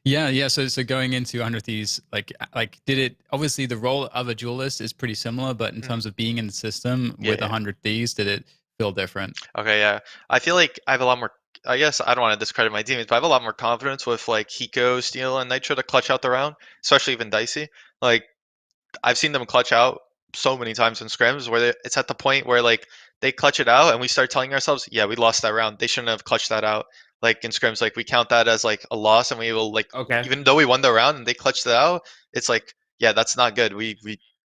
[SPEAKER 2] Yeah. So going into 100 Thieves, like did it? Obviously, the role of a duelist is pretty similar, but in terms of being in the system with
[SPEAKER 1] Yeah.
[SPEAKER 2] 100 Thieves, did it feel different?
[SPEAKER 1] Okay, yeah. I feel like I have a lot more. I guess I don't want to discredit my teammates, but I have a lot more confidence with like Hiko, Steel, and Nitro to clutch out the round, especially even Dicey. Like I've seen them clutch out so many times in scrims where it's at the point where like they clutch it out and we start telling ourselves, yeah, we lost that round. They shouldn't have clutched that out. Like in scrims, like we count that as like a loss, and we will like
[SPEAKER 3] Okay.
[SPEAKER 1] even though we won the round and they clutched it out, it's like yeah, that's not good. We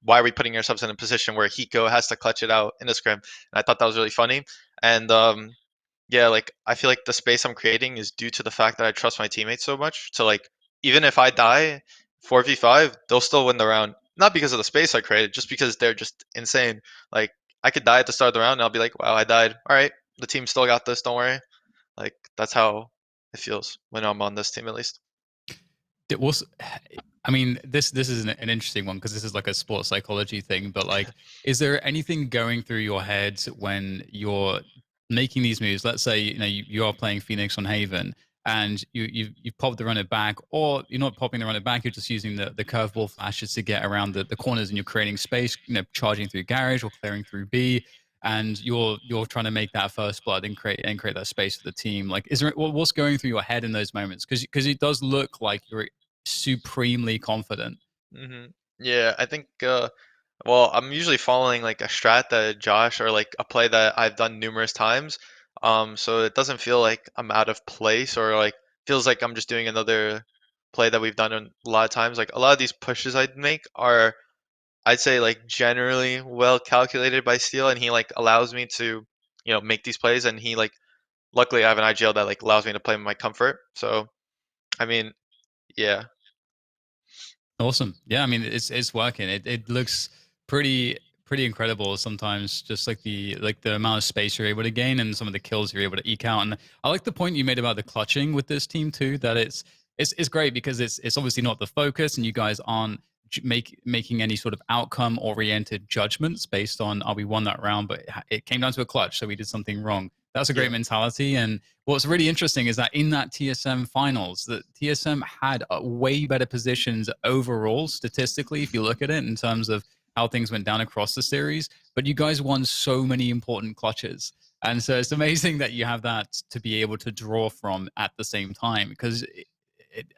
[SPEAKER 1] why are we putting ourselves in a position where Hiko has to clutch it out in a scrim? And I thought that was really funny. And yeah, like I feel like the space I'm creating is due to the fact that I trust my teammates so much. So like even if I die 4v5, they'll still win the round. Not because of the space I created, just because they're just insane. Like I could die at the start of the round and I'll be like, wow, I died. All right, the team still got this. Don't worry. Like that's how it feels when I'm on this team at least.
[SPEAKER 2] It was, I mean, this is an interesting one because this is like a sports psychology thing. But like, is there anything going through your head when you're making these moves? Let's say you are playing Phoenix on Haven, and you pop the runner back, or you're not popping the runner back. You're just using the curveball flashes to get around the corners, and you're creating space. Charging through garage or clearing through B. And you're trying to make that first blood and create that space for the team. Like, is there what's going through your head in those moments? Because it does look like you're supremely confident.
[SPEAKER 1] Yeah, I think. Well, I'm usually following like a strat that Josh or like a play that I've done numerous times. So it doesn't feel like I'm out of place or like feels like I'm just doing another play that we've done a lot of times. Like a lot of these pushes I'd make are, I'd say, like generally well calculated by Steele, and he like allows me to, make these plays, and he like luckily I have an IGL that like allows me to play in my comfort. So I mean, yeah.
[SPEAKER 2] Awesome. Yeah, I mean it's working. It looks pretty incredible sometimes, just like the amount of space you're able to gain and some of the kills you're able to eke out. And I like the point you made about the clutching with this team too, that it's great because it's obviously not the focus and you guys aren't making any sort of outcome oriented judgments based on we won that round, but it came down to a clutch, so we did something wrong. That's a great mentality. And what's really interesting is that in that TSM finals, that TSM had way better positions overall statistically, if you look at it in terms of how things went down across the series. But you guys won so many important clutches. And so it's amazing that you have that to be able to draw from at the same time. Because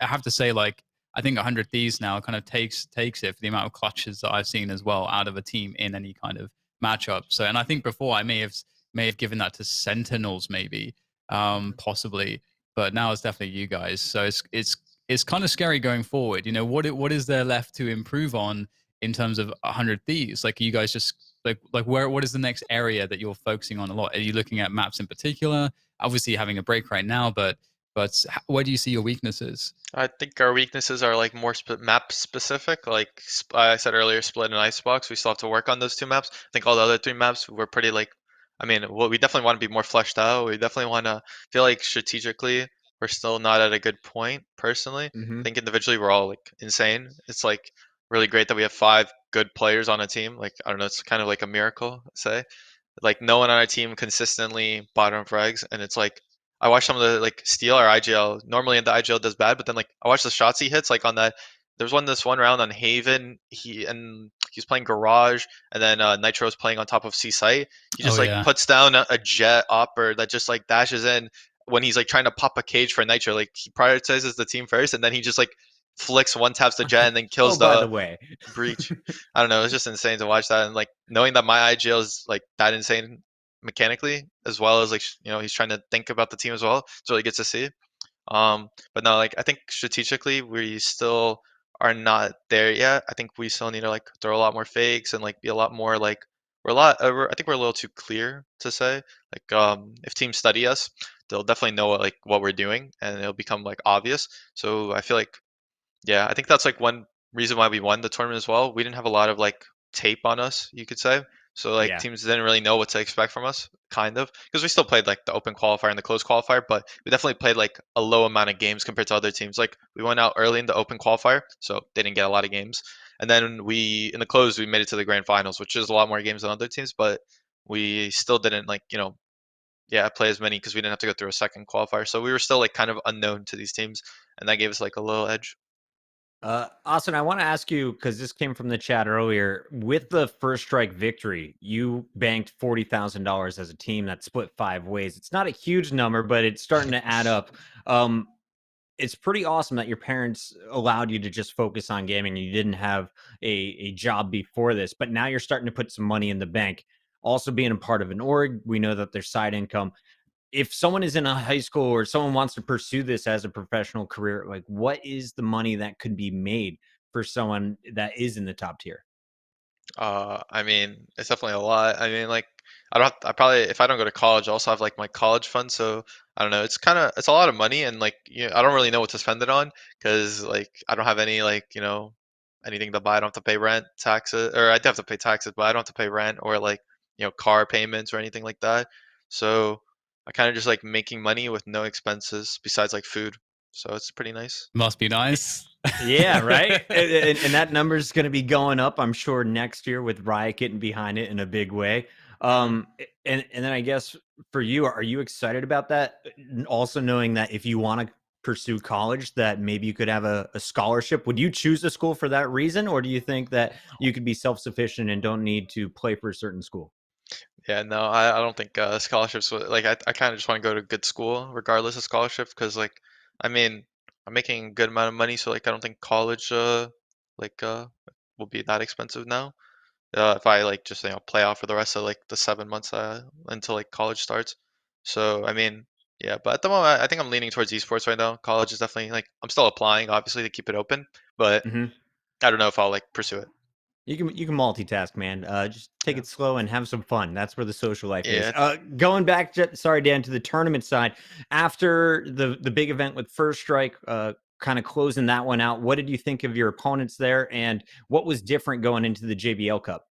[SPEAKER 2] I have to say, like, I think 100 Thieves now kind of takes it for the amount of clutches that I've seen as well out of a team in any kind of matchup. So, and I think before I may have given that to Sentinels, maybe, possibly, but now it's definitely you guys. So it's kind of scary going forward. What is there left to improve on in terms of 100 Thieves? Like, are you guys just like what is the next area that you're focusing on a lot? Are you looking at maps in particular? Obviously, having a break right now, but where do you see your weaknesses?
[SPEAKER 1] I think our weaknesses are like more map specific. Like I said earlier, Split and Icebox. We still have to work on those two maps. I think all the other three maps were pretty like. I mean, well, we definitely want to be more fleshed out. We definitely want to feel like strategically we're still not at a good point. Personally, I think individually we're all like insane. It's like really great that we have 5 good players on a team. Like I don't know, it's kind of like a miracle. Say like no one on our team consistently bottom frags, and it's like I watch some of the like steal our IGL. Normally the IGL does bad, but then like I watch the shots he hits like on that. There was this one round on Haven. He's playing Garage, and then Nitro's playing on top of C site. He just
[SPEAKER 2] Oh
[SPEAKER 1] like
[SPEAKER 2] yeah.
[SPEAKER 1] puts down a jet opper that just like dashes in when he's like trying to pop a cage for Nitro. Like he prioritizes the team first, and then he just like flicks one taps the jet and then kills
[SPEAKER 3] Oh, by
[SPEAKER 1] the
[SPEAKER 3] the way,
[SPEAKER 1] breach. I don't know. It's just insane to watch that, and like knowing that my IGL is like that insane mechanically, as well as like he's trying to think about the team as well. It's really good to see. But no, like I think strategically we still are not there yet. I think we still need to like throw a lot more fakes and like be a lot more like we're a lot. I think we're a little too clear to say. Like, if teams study us, they'll definitely know what we're doing, and it'll become like obvious. So I feel like, yeah, I think that's like one reason why we won the tournament as well. We didn't have a lot of like tape on us, you could say. So like
[SPEAKER 3] Yeah.
[SPEAKER 1] teams didn't really know what to expect from us, kind of, because we still played like the open qualifier and the closed qualifier, but we definitely played like a low amount of games compared to other teams. Like we went out early in the open qualifier, so they didn't get a lot of games. And then we in the closed we made it to the grand finals, which is a lot more games than other teams, but we still didn't like, yeah, play as many because we didn't have to go through a second qualifier. So we were still like kind of unknown to these teams, and that gave us like a little edge.
[SPEAKER 3] Austin, I want to ask you because this came from the chat earlier. With the first strike victory, you banked $40,000 as a team that split 5 ways. It's not a huge number, but it's starting to add up. Um, it's pretty awesome that your parents allowed you to just focus on gaming. You didn't have a job before this, but now you're starting to put some money in the bank. Also, being a part of an org, we know that there's side income. If someone is in a high school or someone wants to pursue this as a professional career, like what is the money that could be made for someone that is in the top tier?
[SPEAKER 1] I mean, it's definitely a lot. I mean, like, I probably, if I don't go to college, I also have like my college fund. So I don't know. It's a lot of money, and like, I don't really know what to spend it on because like I don't have any like, anything to buy. I don't have to pay rent, taxes, or I do have to pay taxes, but I don't have to pay rent or like, car payments or anything like that. So I kind of just like making money with no expenses besides like food. So it's pretty nice.
[SPEAKER 2] Must be nice.
[SPEAKER 3] Yeah, right. And that number is going to be going up, I'm sure, next year with Riot getting behind it in a big way.
[SPEAKER 1] Hmm.
[SPEAKER 3] And then I guess for you, are you excited about that? Also knowing that if you want to pursue college, that maybe you could have a scholarship. Would you choose a school for that reason, or do you think that you could be self-sufficient and don't need to play for a certain school?
[SPEAKER 1] Yeah, no, I don't think scholarships would like I kind of just want to go to good school regardless of scholarship because like I mean I'm making a good amount of money so like I don't think college like will be that expensive now if I like just play off for the rest of like the 7 months until like college starts. So I mean yeah, but at the moment I think I'm leaning towards esports right now. College is definitely like I'm still applying obviously to keep it open, but
[SPEAKER 3] Mhm.
[SPEAKER 1] I don't know if I'll like pursue it.
[SPEAKER 3] You can multitask, man. Just take
[SPEAKER 1] Yeah.
[SPEAKER 3] it slow and have some fun. That's where the social life is.
[SPEAKER 1] Yeah.
[SPEAKER 3] Going back, sorry, Dan, to the tournament side. After the big event with First Strike, kind of closing that one out. What did you think of your opponents there, and what was different going into the JBL Cup?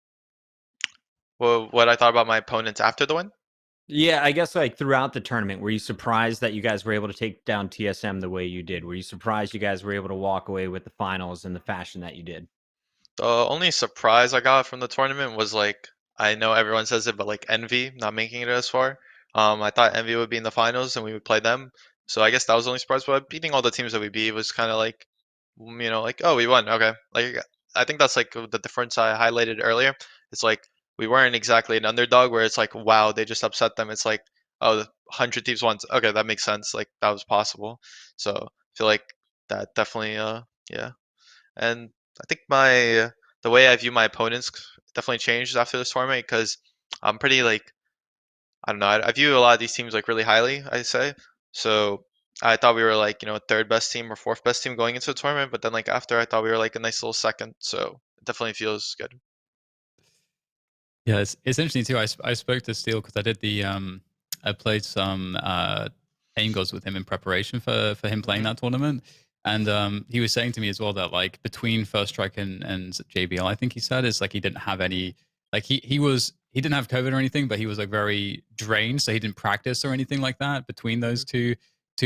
[SPEAKER 1] Well, what I thought about my opponents after the win.
[SPEAKER 3] Yeah, I guess like throughout the tournament, were you surprised that you guys were able to take down TSM the way you did? Were you surprised you guys were able to walk away with the finals in the fashion that you did?
[SPEAKER 1] The only surprise I got from the tournament was like I know everyone says it, but like Envy not making it as far. I thought Envy would be in the finals and we would play them. So I guess that was the only surprise. But beating all the teams that we beat was kind of like, like oh we won. Okay, like I think that's like the difference I highlighted earlier. It's like we weren't exactly an underdog where it's like wow they just upset them. It's like oh 100 teams won. Okay, that makes sense. Like that was possible. So I feel like that definitely yeah. And I think the way I view my opponents definitely changed after this tournament because I'm pretty like I don't know. I view a lot of these teams like really highly. I say so. I thought we were like third best team or fourth best team going into the tournament, but then like after I thought we were like a nice little second. So it definitely feels good.
[SPEAKER 2] Yeah, it's interesting too. I spoke to Steele because I did I played some aim gods with him in preparation for him playing
[SPEAKER 1] Hmm.
[SPEAKER 2] that tournament, and he was saying to me as well that like between First Strike and JBL, I think he said is like he didn't have any like he didn't have COVID or anything, but he was like very drained, so he didn't practice or anything like that between
[SPEAKER 1] Hmm.
[SPEAKER 2] those two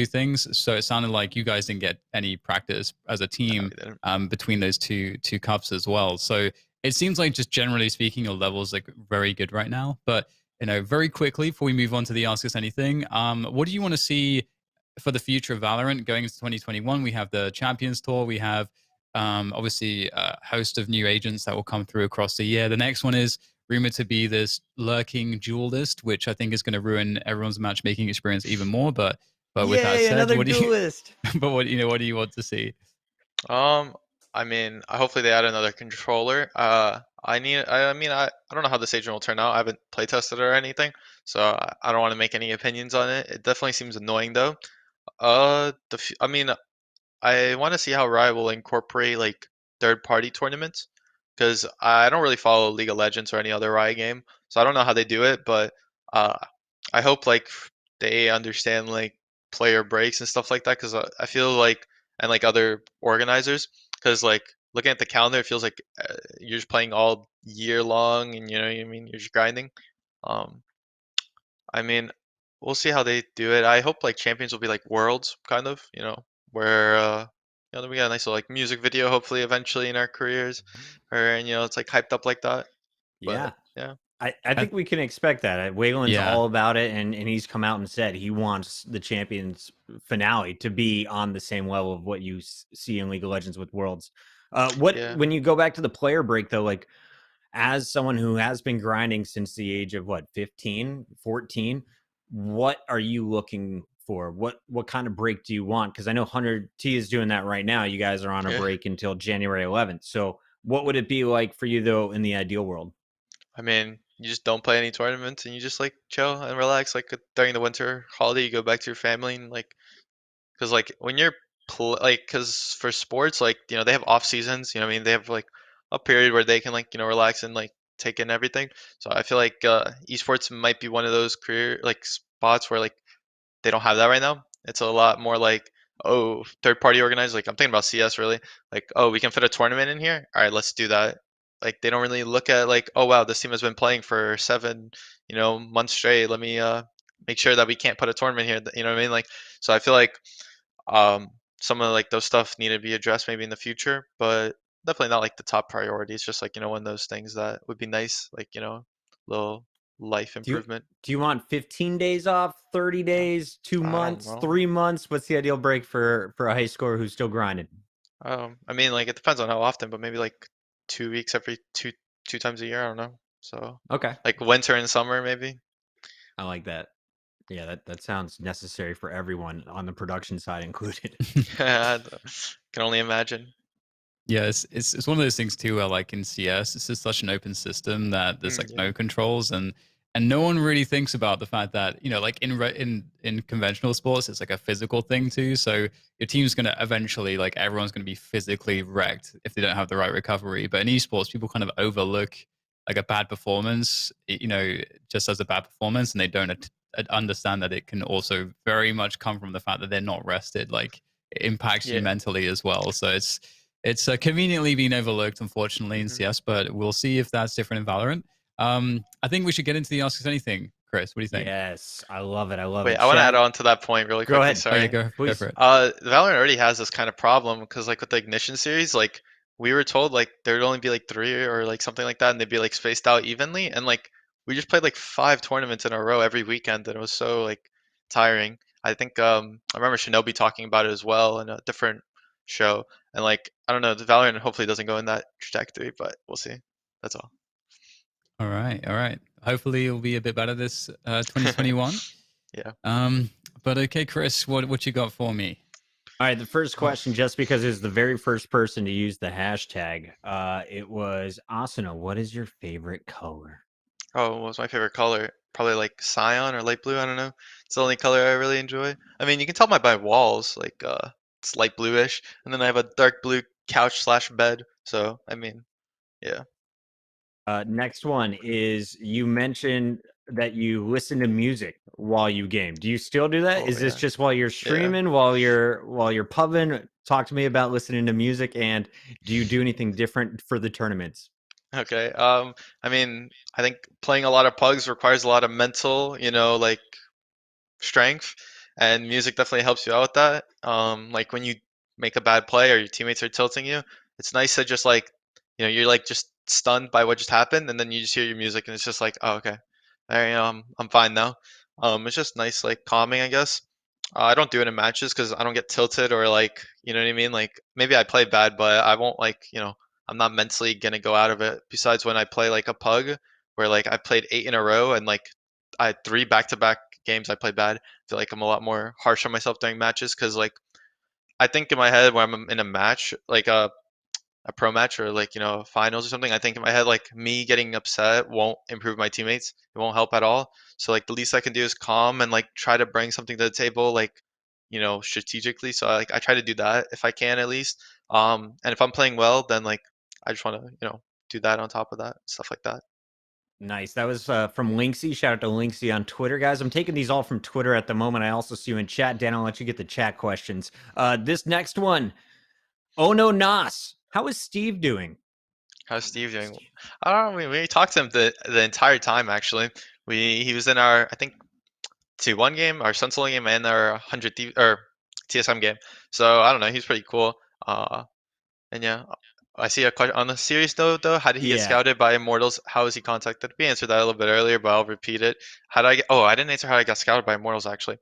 [SPEAKER 2] things. So it sounded like you guys didn't get any practice as a
[SPEAKER 1] No,
[SPEAKER 2] team
[SPEAKER 1] we didn't.
[SPEAKER 2] between those two cups as well. So it seems like just generally speaking, your level's like very good right now. But very quickly before we move on to the Ask Us Anything, what do you want to see for the future of Valorant going into 2021? We have the Champions Tour. We have obviously a host of new agents that will come through across the year. The next one is rumored to be this lurking duelist, which I think is going to ruin everyone's matchmaking experience even more. But with that
[SPEAKER 3] Yay,
[SPEAKER 2] said,
[SPEAKER 3] another
[SPEAKER 2] what do you
[SPEAKER 3] duelist.
[SPEAKER 2] but what do you want to see?
[SPEAKER 1] Um, I mean, hopefully they add another controller. I mean, I don't know how this agent will turn out. I haven't play tested it or anything, so I don't want to make any opinions on it. It definitely seems annoying though. I mean, I want to see how Riot will incorporate like third party tournaments because I don't really follow League of Legends or any other Riot game, so I don't know how they do it. But uh, I hope like they understand like player breaks and stuff like that, because I feel like, and like other organizers, because like looking at the calendar, it feels like you're just playing all year long, and you know what I mean, you're just grinding. Um, I mean, we'll see how they do it. I hope like champions will be like worlds, kind of, where then we got a nice little like music video, hopefully eventually in our careers, or and it's like hyped up like that. But
[SPEAKER 3] Yeah.
[SPEAKER 1] yeah,
[SPEAKER 3] I
[SPEAKER 2] I,
[SPEAKER 3] think we can expect that. Waylon's
[SPEAKER 2] yeah.
[SPEAKER 3] all about it, and he's come out and said he wants the Champions finale to be on the same level of what you see in League of Legends with Worlds. What
[SPEAKER 1] yeah.
[SPEAKER 3] when you go back to the player break though, like as someone who has been grinding since the age of what 15, 14, what are you looking for? What kind of break do you want? Because I know 100T is doing that right now. You guys are on a
[SPEAKER 1] Yeah.
[SPEAKER 3] break until January 11th. So what would it be like for you though in the ideal world?
[SPEAKER 1] I mean, you just don't play any tournaments and you just like chill and relax. Like during the winter holiday, you go back to your family and like, cause like when you're cause for sports, like they have off seasons. You know what I mean? They have like a period where they can like relax and like take in everything. So I feel like esports might be one of those career like spots where like they don't have that right now. It's a lot more like, oh, third party organized. Like I'm thinking about CS really. Like, oh, we can fit a tournament in here. All right, let's do that. Like they don't really look at like, oh wow, this team has been playing for 7, months straight. Let me make sure that we can't put a tournament here. You know what I mean? Like, so I feel like um some of like those stuff need to be addressed maybe in the future, but definitely not like the top priority. It's just like, one of those things that would be nice, like, little life
[SPEAKER 3] Do you
[SPEAKER 1] improvement.
[SPEAKER 3] do you want 15 days off, 30 days, two
[SPEAKER 1] I don't
[SPEAKER 3] months,
[SPEAKER 1] know.
[SPEAKER 3] 3 months? What's the ideal break for a high scorer who's still grinding?
[SPEAKER 1] I mean, like it depends on how often, but maybe like 2 weeks every two times a year. I don't know. So
[SPEAKER 3] Okay,
[SPEAKER 1] like winter and summer, maybe.
[SPEAKER 3] I like that. Yeah, that sounds necessary for everyone on the production side included.
[SPEAKER 1] Yeah, can only imagine.
[SPEAKER 2] Yeah, it's one of those things too where like in CS, it's just such an open system that there's like
[SPEAKER 1] Yeah,
[SPEAKER 2] no controls and no one really thinks about the fact that, like in conventional sports, it's like a physical thing too. So your team's gonna eventually like everyone's gonna be physically wrecked if they don't have the right recovery. But in esports, people kind of overlook like a bad performance, just as a bad performance, and they don't understand that it can also very much come from the fact that they're not rested. Like it impacts you
[SPEAKER 1] yeah.
[SPEAKER 2] mentally as well. So it's conveniently been overlooked, unfortunately, in
[SPEAKER 1] Hmm.
[SPEAKER 2] CS, but we'll see if that's different in Valorant. I think we should get into the Ask Us Anything, Chris. What do you think?
[SPEAKER 3] Yes, I love it. I love
[SPEAKER 1] Wait,
[SPEAKER 3] it.
[SPEAKER 1] I want to add
[SPEAKER 3] Chat,
[SPEAKER 1] on to that point really
[SPEAKER 3] go
[SPEAKER 1] quickly.
[SPEAKER 3] ahead,
[SPEAKER 2] Oh yeah,
[SPEAKER 1] Sorry.
[SPEAKER 2] go
[SPEAKER 3] please.
[SPEAKER 2] for it.
[SPEAKER 1] Valorant already has this kind of problem because like with the Ignition series, like we were told like there'd only be like 3 or like something like that, and they'd be like spaced out evenly, and like we just played like 5 tournaments in a row every weekend, and it was so like tiring. I think I remember Shinobi talking about it as well in a different show, and like I don't know, the Valorant hopefully doesn't go in that trajectory, but we'll see. That's all.
[SPEAKER 2] All right, all right. Hopefully, it'll be a bit better this 2021.
[SPEAKER 1] Yeah.
[SPEAKER 2] Um, but okay, Chris, what you got for me?
[SPEAKER 3] All right, the first
[SPEAKER 1] Oh,
[SPEAKER 3] question, just because it was the very first person to use the hashtag, it was Asuna. What is your favorite color?
[SPEAKER 1] what was my favorite color? Probably like cyan or light blue. I don't know. It's the only color I really enjoy. I mean, you can tell by my walls, like it's light bluish, and then I have a dark blue couch slash bed. So I mean, yeah.
[SPEAKER 3] Next one is you mentioned that you listen to music while you game. Do you still do that?
[SPEAKER 1] Oh
[SPEAKER 3] Is this
[SPEAKER 1] yeah,
[SPEAKER 3] just while you're
[SPEAKER 1] yeah.
[SPEAKER 3] streaming, while you're pubbing? Talk to me about listening to music, and do you do anything different for the tournaments?
[SPEAKER 1] Okay. I mean, I think playing a lot of pugs requires a lot of mental, like strength, and music definitely helps you out with that. Like when you make a bad play or your teammates are tilting you, it's nice to just like, you're like just stunned by what just happened, and then you just hear your music, and it's just like, oh, okay, all right, I'm fine now. It's just nice, like calming, I guess. I don't do it in matches because I don't get tilted or like, you know what I mean. Like maybe I play bad, but I won't like, I'm not mentally gonna go out of it. Besides when I play like a pug, where like I played 8 in a row and like I had 3 back-to-back games I played bad. I feel like I'm a lot more harsh on myself during matches because like I think in my head when I'm in a match, like a pro match or like finals or something, I think in my head like me getting upset won't improve my teammates. It won't help at all. So like the least I can do is calm and like try to bring something to the table, like strategically. So I try to do that if I can at least. And if I'm playing well, then like I just want to do that on top of that, stuff like that.
[SPEAKER 3] Nice. That was from Linksy. Shout out to Linksy on Twitter, guys. I'm taking these all from Twitter at the moment. I also see you in chat. Dan, I'll let you get the chat questions. This next one, Oh No Nas. How is Steve doing?
[SPEAKER 1] How's Steve doing? I don't know. We talked to him the entire time actually. He was in our I think 2-1 game, our Sunsoul game, and our 100 or TSM game. So I don't know. He's pretty cool. And yeah, I see a question on the series note though. How did he get
[SPEAKER 3] Yeah.
[SPEAKER 1] scouted by Immortals? How was he contacted? We answered that a little bit earlier, but I'll repeat it. How did I get? Oh, I didn't answer how I got scouted by Immortals actually.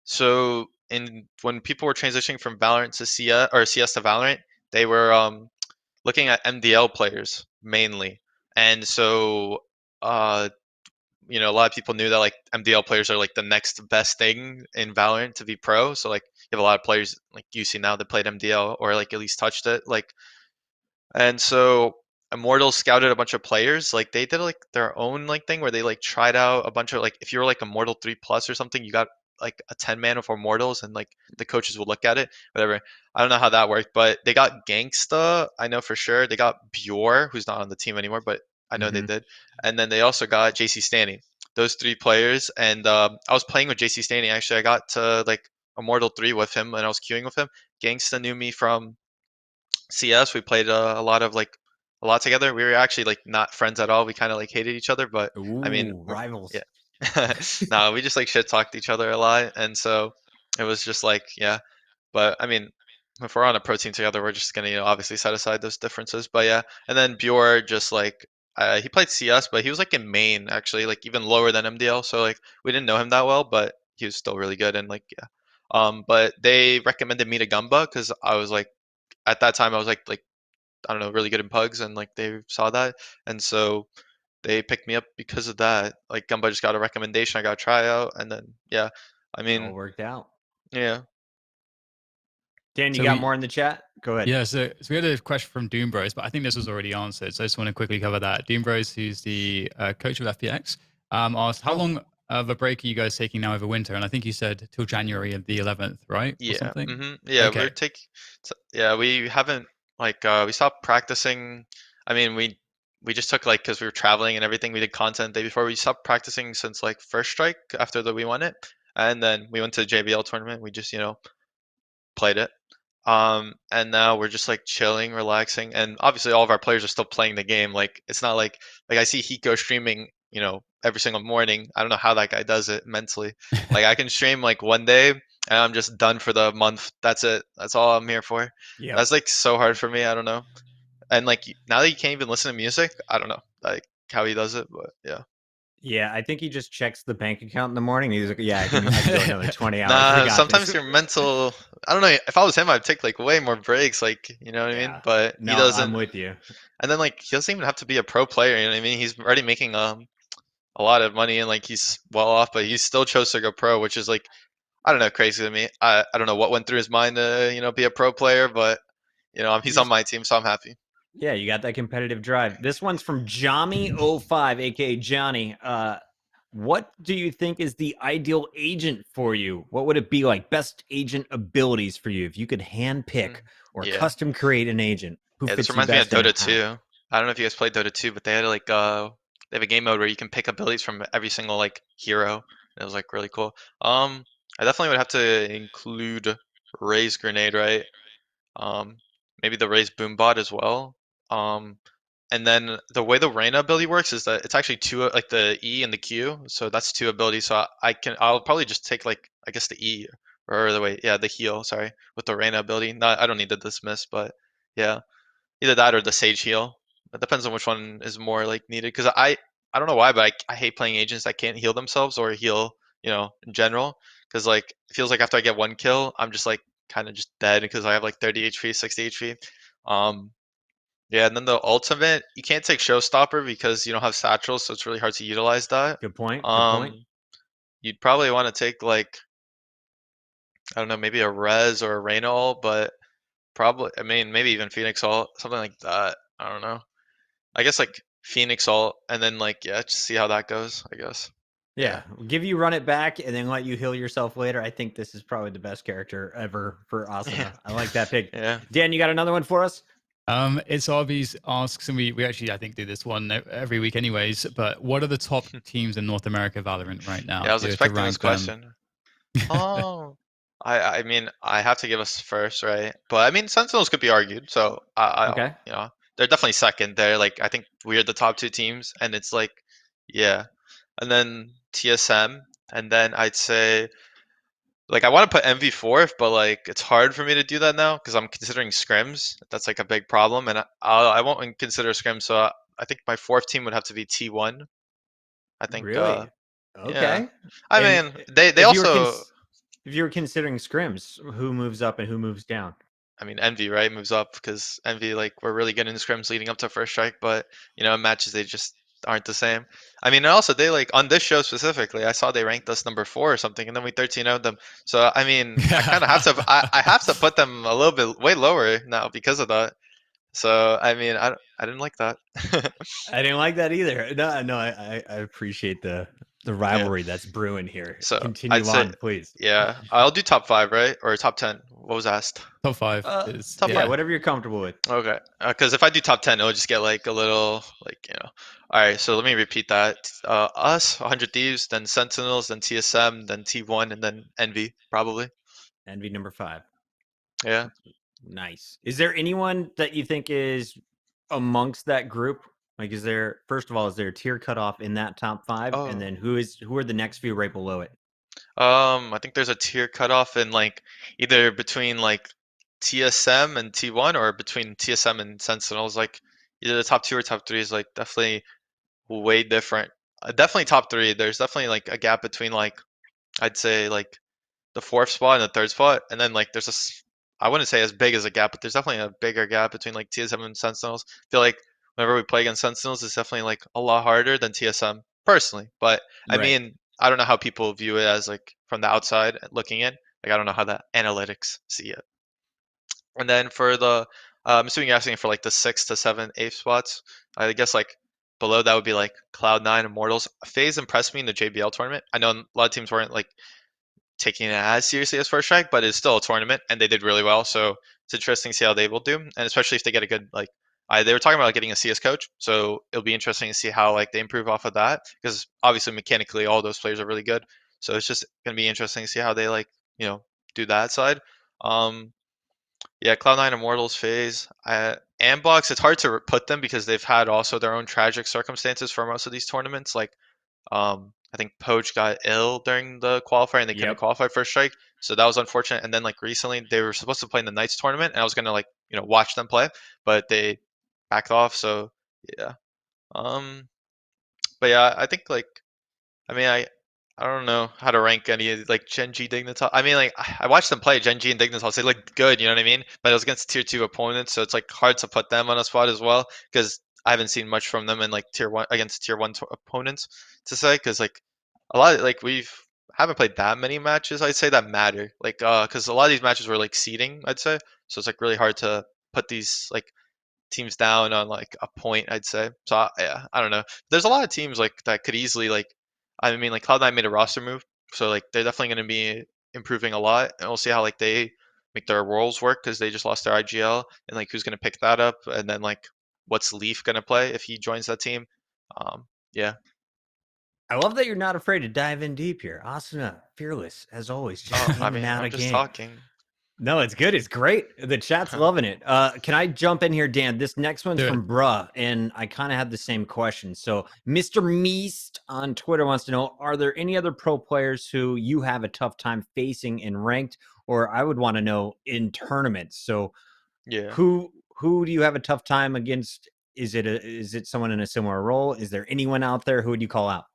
[SPEAKER 1] So when people were transitioning from Valorant to CS or CS to Valorant, they were looking at MDL players mainly, and so uh a lot of people knew that like MDL players are like the next best thing in Valorant to be pro. So like you have a lot of players like you see now that played MDL or like at least touched it. Like and so Immortal scouted a bunch of players. Like they did like their own like thing where they like tried out a bunch of like if you were like Immortal 3+ or something, you got like a 10-man of Immortals and like the coaches would look at it. Whatever. I don't know how that worked, but they got Gangsta, I know for sure. They got Bjor, who's not on the team anymore, but I know they did. And then they also got JC Stanny. Those three players. And I was playing with JC Stanny actually. I got to like Immortal 3 with him and I was queuing with him. Gangsta knew me from CS. We played a lot together. We were actually like not friends at all. We kind of like hated each other, but I mean,
[SPEAKER 3] Ooh, rivals.
[SPEAKER 1] yeah. No, we just like shit talked each other a lot, and so it was just like yeah. But I mean, if we're on a pro team together, we're just gonna obviously set aside those differences. But yeah, and then Bjor just like he played CS, but he was like in main actually, like even lower than MDL. So like we didn't know him that well, but he was still really good and like yeah. But they recommended me to Gumba because I was like at that time I was like I don't know really good in pugs and like they saw that and so they picked me up because of that. Like Gumba just got a recommendation, I got a tryout, and then yeah, I
[SPEAKER 3] It all
[SPEAKER 1] mean
[SPEAKER 3] worked out.
[SPEAKER 1] yeah.
[SPEAKER 3] Dan, you
[SPEAKER 2] So
[SPEAKER 3] got
[SPEAKER 2] we,
[SPEAKER 3] more in the chat? Go ahead.
[SPEAKER 2] Yeah, so we had a question from Doom Bros, but I think this was already answered. So I just want to quickly cover that. Doom Bros, who's the coach of FPX, asked, how long of a break are you guys taking now over winter? And I think you said till January of the 11th, right? Or
[SPEAKER 1] Yeah.
[SPEAKER 2] something?
[SPEAKER 1] Yeah,
[SPEAKER 2] Okay.
[SPEAKER 1] yeah, we haven't like we stopped practicing. I mean, we just took like because we were traveling and everything. We did content the day before. We stopped practicing since like first strike after the we won it, and then we went to JBL tournament. We just played it. And now we're just like chilling, relaxing, and obviously all of our players are still playing the game. Like it's not like I see Hiko streaming, every single morning. I don't know how that guy does it mentally. Like I can stream like one day and I'm just done for the month. That's it. That's all I'm here for.
[SPEAKER 3] Yeah.
[SPEAKER 1] That's like so hard for me. I don't know. And like now that you can't even listen to music, I don't know like how he does it, but yeah.
[SPEAKER 3] Yeah, I think he just checks the bank account in the morning. He's like, yeah, I can go another 20 hours. We
[SPEAKER 1] Nah,
[SPEAKER 3] got
[SPEAKER 1] sometimes
[SPEAKER 3] this.
[SPEAKER 1] your mental. I don't know. If I was him, I'd take like way more breaks. Like, you know what I mean?
[SPEAKER 3] Yeah.
[SPEAKER 1] But he
[SPEAKER 3] No, I'm
[SPEAKER 1] doesn't.
[SPEAKER 3] with you.
[SPEAKER 1] And then like he doesn't even have to be a pro player. You know what I mean? He's already making a lot of money and like he's well off, but he still chose to go pro, which is like I don't know, crazy to me. I don't know what went through his mind to be a pro player, but
[SPEAKER 3] You
[SPEAKER 1] he's on
[SPEAKER 3] just
[SPEAKER 1] my team, so I'm happy.
[SPEAKER 3] Yeah, you got that competitive drive. This one's from Johnny05, aka Johnny. What do you think is the ideal agent for you? What would it be like? Best agent abilities for you if you could hand pick or
[SPEAKER 1] Yeah.
[SPEAKER 3] custom create an agent who
[SPEAKER 1] Yeah, this
[SPEAKER 3] fits you
[SPEAKER 1] reminds me of
[SPEAKER 3] best and
[SPEAKER 1] Dota
[SPEAKER 3] how?
[SPEAKER 1] 2. I don't know if you guys played Dota 2, but they had like they have a game mode where you can pick abilities from every single like hero. And it was like really cool. I definitely would have to include Ray's grenade, right? Um, maybe the Ray's boombot as well. Um, and then the way the Reyna ability works is that it's actually two, like the E and the Q. So that's two abilities. So I'll probably just take like I guess the E or the way, yeah, the heal. Sorry, with the Reyna ability. Not I don't need the dismiss, but yeah. Either that or the Sage heal. It depends on which one is more like needed. Because I don't know why, but I hate playing agents that can't heal themselves or heal, in general. Because like it feels like after I get one kill, I'm just like kind of just dead because I have like 30 HP, 60 HP. Um, yeah, and then the ultimate, you can't take Showstopper because you don't have satchels, so it's really hard to utilize that.
[SPEAKER 3] Good point. Good point.
[SPEAKER 1] Um, you'd probably want to take like I don't know, maybe a Res or a Reyna ult, but probably I mean maybe even Phoenix ult, something like that. I don't know. I guess like Phoenix ult, and then like yeah, just see how that goes. I guess. Yeah.
[SPEAKER 3] Yeah, give you run it back and then let you heal yourself later. I think this is probably the best character ever for Asuna. I like that pick.
[SPEAKER 1] Yeah.
[SPEAKER 3] Dan, you got another one for us?
[SPEAKER 2] It's Arby's asks, and we actually I think do this one every week anyways. But what are the top teams in North America Valorant right now?
[SPEAKER 1] Yeah, I
[SPEAKER 2] If
[SPEAKER 1] was
[SPEAKER 2] you were to
[SPEAKER 1] expecting this
[SPEAKER 2] rank them.
[SPEAKER 1] question. Oh, I mean, I have to give us first, right? But I mean, Sentinels could be argued. So
[SPEAKER 3] Okay.
[SPEAKER 1] you know, they're definitely second. They're like, I think we're the top two teams, and it's like, yeah, and then TSM, and then I'd say like I want to put MV fourth, but like it's hard for me to do that now because I'm considering scrims. That's like a big problem, and I won't consider scrims. So I think my fourth team would have to be T1. I think,
[SPEAKER 3] Really?
[SPEAKER 1] yeah.
[SPEAKER 3] Okay.
[SPEAKER 1] I
[SPEAKER 3] And
[SPEAKER 1] mean, they
[SPEAKER 3] if you were
[SPEAKER 1] also.
[SPEAKER 3] if you were considering scrims, who moves up and who moves down?
[SPEAKER 1] I mean, Envy, right, moves up because Envy, like, we're really good in scrims leading up to first strike, but in matches they just aren't the same. I mean, and also they like on this show specifically, I saw they ranked us number 4 or something, and then we 13 0'd them. So I mean, I kind of have to, I have to put them a little bit way lower now because of that. So I mean, I didn't like that.
[SPEAKER 3] I didn't like that either. No, no, I appreciate the
[SPEAKER 1] Yeah.
[SPEAKER 3] rivalry that's brewing here.
[SPEAKER 1] So I'd
[SPEAKER 3] Continue
[SPEAKER 1] say,
[SPEAKER 3] on, please.
[SPEAKER 1] yeah, I'll do top 5, right, or top 10. What was asked?
[SPEAKER 2] Top 5 is
[SPEAKER 1] Top
[SPEAKER 3] Yeah,
[SPEAKER 1] 5.
[SPEAKER 3] whatever you're comfortable with.
[SPEAKER 1] Okay, because if I do top 10, it'll just get like a little like. All right, so let me repeat that. Us, 100 Thieves, then Sentinels, then TSM, then T1, and then Envy, probably.
[SPEAKER 3] Envy number 5.
[SPEAKER 1] Yeah.
[SPEAKER 3] Nice. Is there anyone that you think is amongst that group? Like, is there first of all, is there a tier cutoff in that top 5, and
[SPEAKER 1] Oh.
[SPEAKER 3] then who are the next few right below it?
[SPEAKER 1] I think there's a tier cutoff in like either between like TSM and T1 or between TSM and Sentinels. Like either the top 2 or top 3 is like definitely way different. Definitely top 3. There's definitely like a gap between like I'd say like the 4th spot and the 3rd spot, and then like there's I wouldn't say as big as a gap, but there's definitely a bigger gap between like TSM and Sentinels. I feel like whenever we play against Sentinels, it's definitely like a lot harder than TSM personally. But I
[SPEAKER 3] Right.
[SPEAKER 1] mean, I don't know how people view it as like from the outside looking in. Like I don't know how the analytics see it. And then for the, I'm assuming you're asking for like the 6th to 7th, 8th spots. I guess like below that would be like Cloud9, Immortals. FaZe impressed me in the JBL tournament. I know a lot of teams weren't like taking it as seriously as First Strike, but it's still a tournament, and they did really well. So it's interesting to see how they will do, and especially if they get a good like. They were talking about getting a CS coach, so it'll be interesting to see how like they improve off of that because obviously mechanically all those players are really good. So it's just gonna be interesting to see how they like do that side. Um, yeah, Cloud9 Immortals phase. Ambox, it's hard to put them because they've had also their own tragic circumstances for most of these tournaments. Like I think Poach got ill during the qualifier and they couldn't
[SPEAKER 3] Yep.
[SPEAKER 1] qualify first strike, so that was unfortunate. And then like recently they were supposed to play in the Knights tournament, and I was gonna like watch them play, but they backed off. So yeah, um, but yeah, I think like I mean I don't know how to rank any of like Gen G Dignitas. I mean like I watched them play Gen G and Dignitas. They looked good, you know what I mean? But it was against tier 2 opponents, so it's like hard to put them on a spot as well because I haven't seen much from them in like tier 1 against tier 1 opponents to say because like a lot like we've haven't played that many matches I'd say that matter like because a lot of these matches were like seeding I'd say, so it's like really hard to put these like teams down on like a point I'd say. So yeah, I don't know. There's a lot of teams like that could easily like I mean like Cloud9 made a roster move, so like they're definitely going to be improving a lot, and we'll see how like they make their roles work because they just lost their IGL, and like who's going to pick that up, and then like what's Leaf going to play if he joins that team. Yeah.
[SPEAKER 3] I love that you're not afraid to dive in deep here. Asuna, fearless as always, just
[SPEAKER 1] Oh, I
[SPEAKER 3] in and
[SPEAKER 1] mean
[SPEAKER 3] out
[SPEAKER 1] I'm
[SPEAKER 3] of
[SPEAKER 1] just
[SPEAKER 3] game.
[SPEAKER 1] talking.
[SPEAKER 3] No, it's good. It's great. The chat's loving it. Can I jump in here, Dan? This next one's
[SPEAKER 2] Do it.
[SPEAKER 3] from Bruh, and I kind of had the same question. So, Mr. Meast on Twitter wants to know: are there any other pro players who you have a tough time facing in ranked, or I would want to know in tournaments? So,
[SPEAKER 1] Yeah.
[SPEAKER 3] who do you have a tough time against? Is it someone in a similar role? Is there anyone out there? Who would you call out?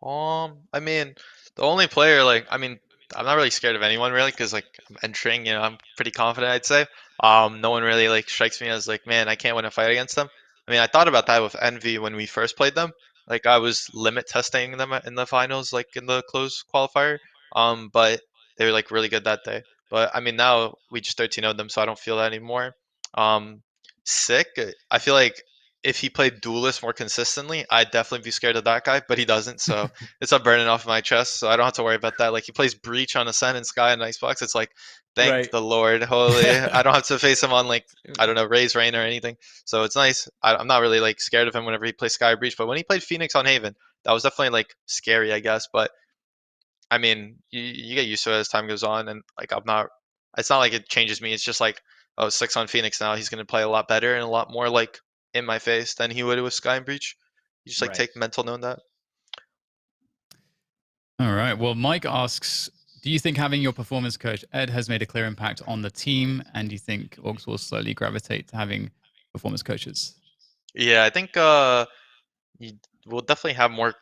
[SPEAKER 1] I mean, the only player like I mean, I'm not really scared of anyone really because like I'm entering, I'm pretty confident I'd say. No one really like strikes me as like, man, I can't win a fight against them. I mean, I thought about that with Envy when we first played them. Like I was limit testing them in the finals, like in the close qualifier. But they were like really good that day. But I mean, now we just 13 0 them, so I don't feel that anymore. Um, sick. I feel like if he played duelist more consistently, I'd definitely be scared of that guy, but he doesn't, so it's not burning off my chest, so I don't have to worry about that. Like he plays breach on Ascent and Sky and Icebox, it's like thank
[SPEAKER 3] Right.
[SPEAKER 1] the Lord, holy. I don't have to face him on like I don't know Raise Rain or anything, so it's nice. I'm not really like scared of him whenever he plays Sky or breach, but when he played Phoenix on Haven, that was definitely like scary, I guess. But I mean, you get used to it as time goes on, and like I'm not. It's not like it changes me. It's just like, oh, 6 on Phoenix now. He's gonna play a lot better and a lot more like in my face than he would with Sky and Breach. You just like
[SPEAKER 3] Right.
[SPEAKER 1] take mental note of that.
[SPEAKER 2] All right. Well, Mike asks, do you think having your performance coach Ed has made a clear impact on the team, and do you think orgs will slowly gravitate to having performance coaches?
[SPEAKER 1] Yeah, I think you will definitely have more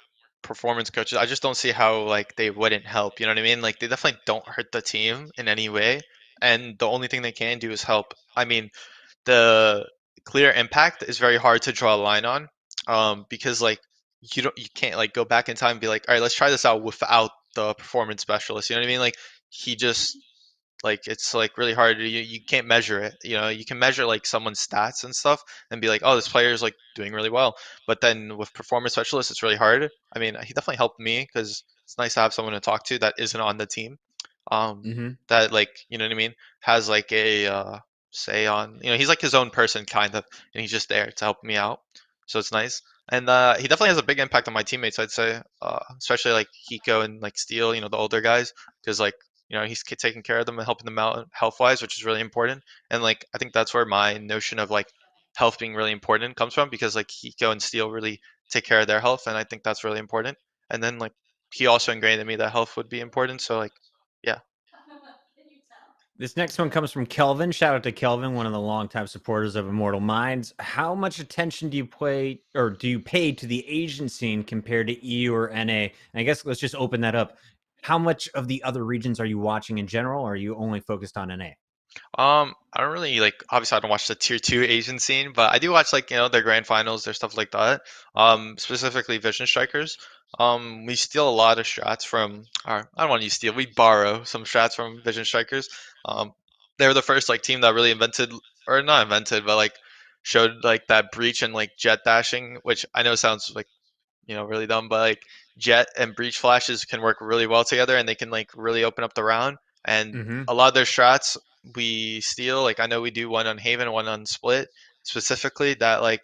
[SPEAKER 1] performance coaches. I just don't see how like they wouldn't help. You know what I mean? Like they definitely don't hurt the team in any way, and the only thing they can do is help. I mean, the clear impact is very hard to draw a line on, because like you can't like go back in time and be like, all right, let's try this out without the performance specialist. You know what I mean? Like he just like it's like really hard. You can't measure it. You know, you can measure like someone's stats and stuff and be like, oh, this player is like doing really well. But then with performance specialists, it's really hard. I mean, he definitely helped me because it's nice to have someone to talk to that isn't on the team.
[SPEAKER 3] Mm-hmm.
[SPEAKER 1] That like you know what I mean has like a say on he's like his own person kind of, and he's just there to help me out. So it's nice. And he definitely has a big impact on my teammates, I'd say, especially like Hiko and like Steel, the older guys, because like he's taking care of them and helping them out health wise, which is really important. And like I think that's where my notion of like health being really important comes from, because like Hiko and Steel really take care of their health, and I think that's really important. And then like he also ingrained in me that health would be important. So like yeah.
[SPEAKER 3] This next one comes from Kelvin. Shout out to Kelvin, one of the longtime supporters of Immortal Minds. How much attention do you pay to the Asian scene compared to EU or NA? And I guess let's just open that up. How much of the other regions are you watching in general, or are you only focused on NA?
[SPEAKER 1] I don't really like. Obviously, I don't watch the tier 2 Asian scene, but I do watch like their grand finals, their stuff like that. Specifically Vision Strikers. We steal a lot of strats from. Or I don't want to use steal. We borrow some strats from Vision Strikers. Um, they were the first like team that really invented, or not invented, but like showed like that breach and like jet dashing, which I know sounds like really dumb, but like jet and breach flashes can work really well together, and they can like really open up the round. And
[SPEAKER 3] Mm-hmm.
[SPEAKER 1] a lot of their strats we steal. Like I know we do one on Haven, one on Split specifically. That like,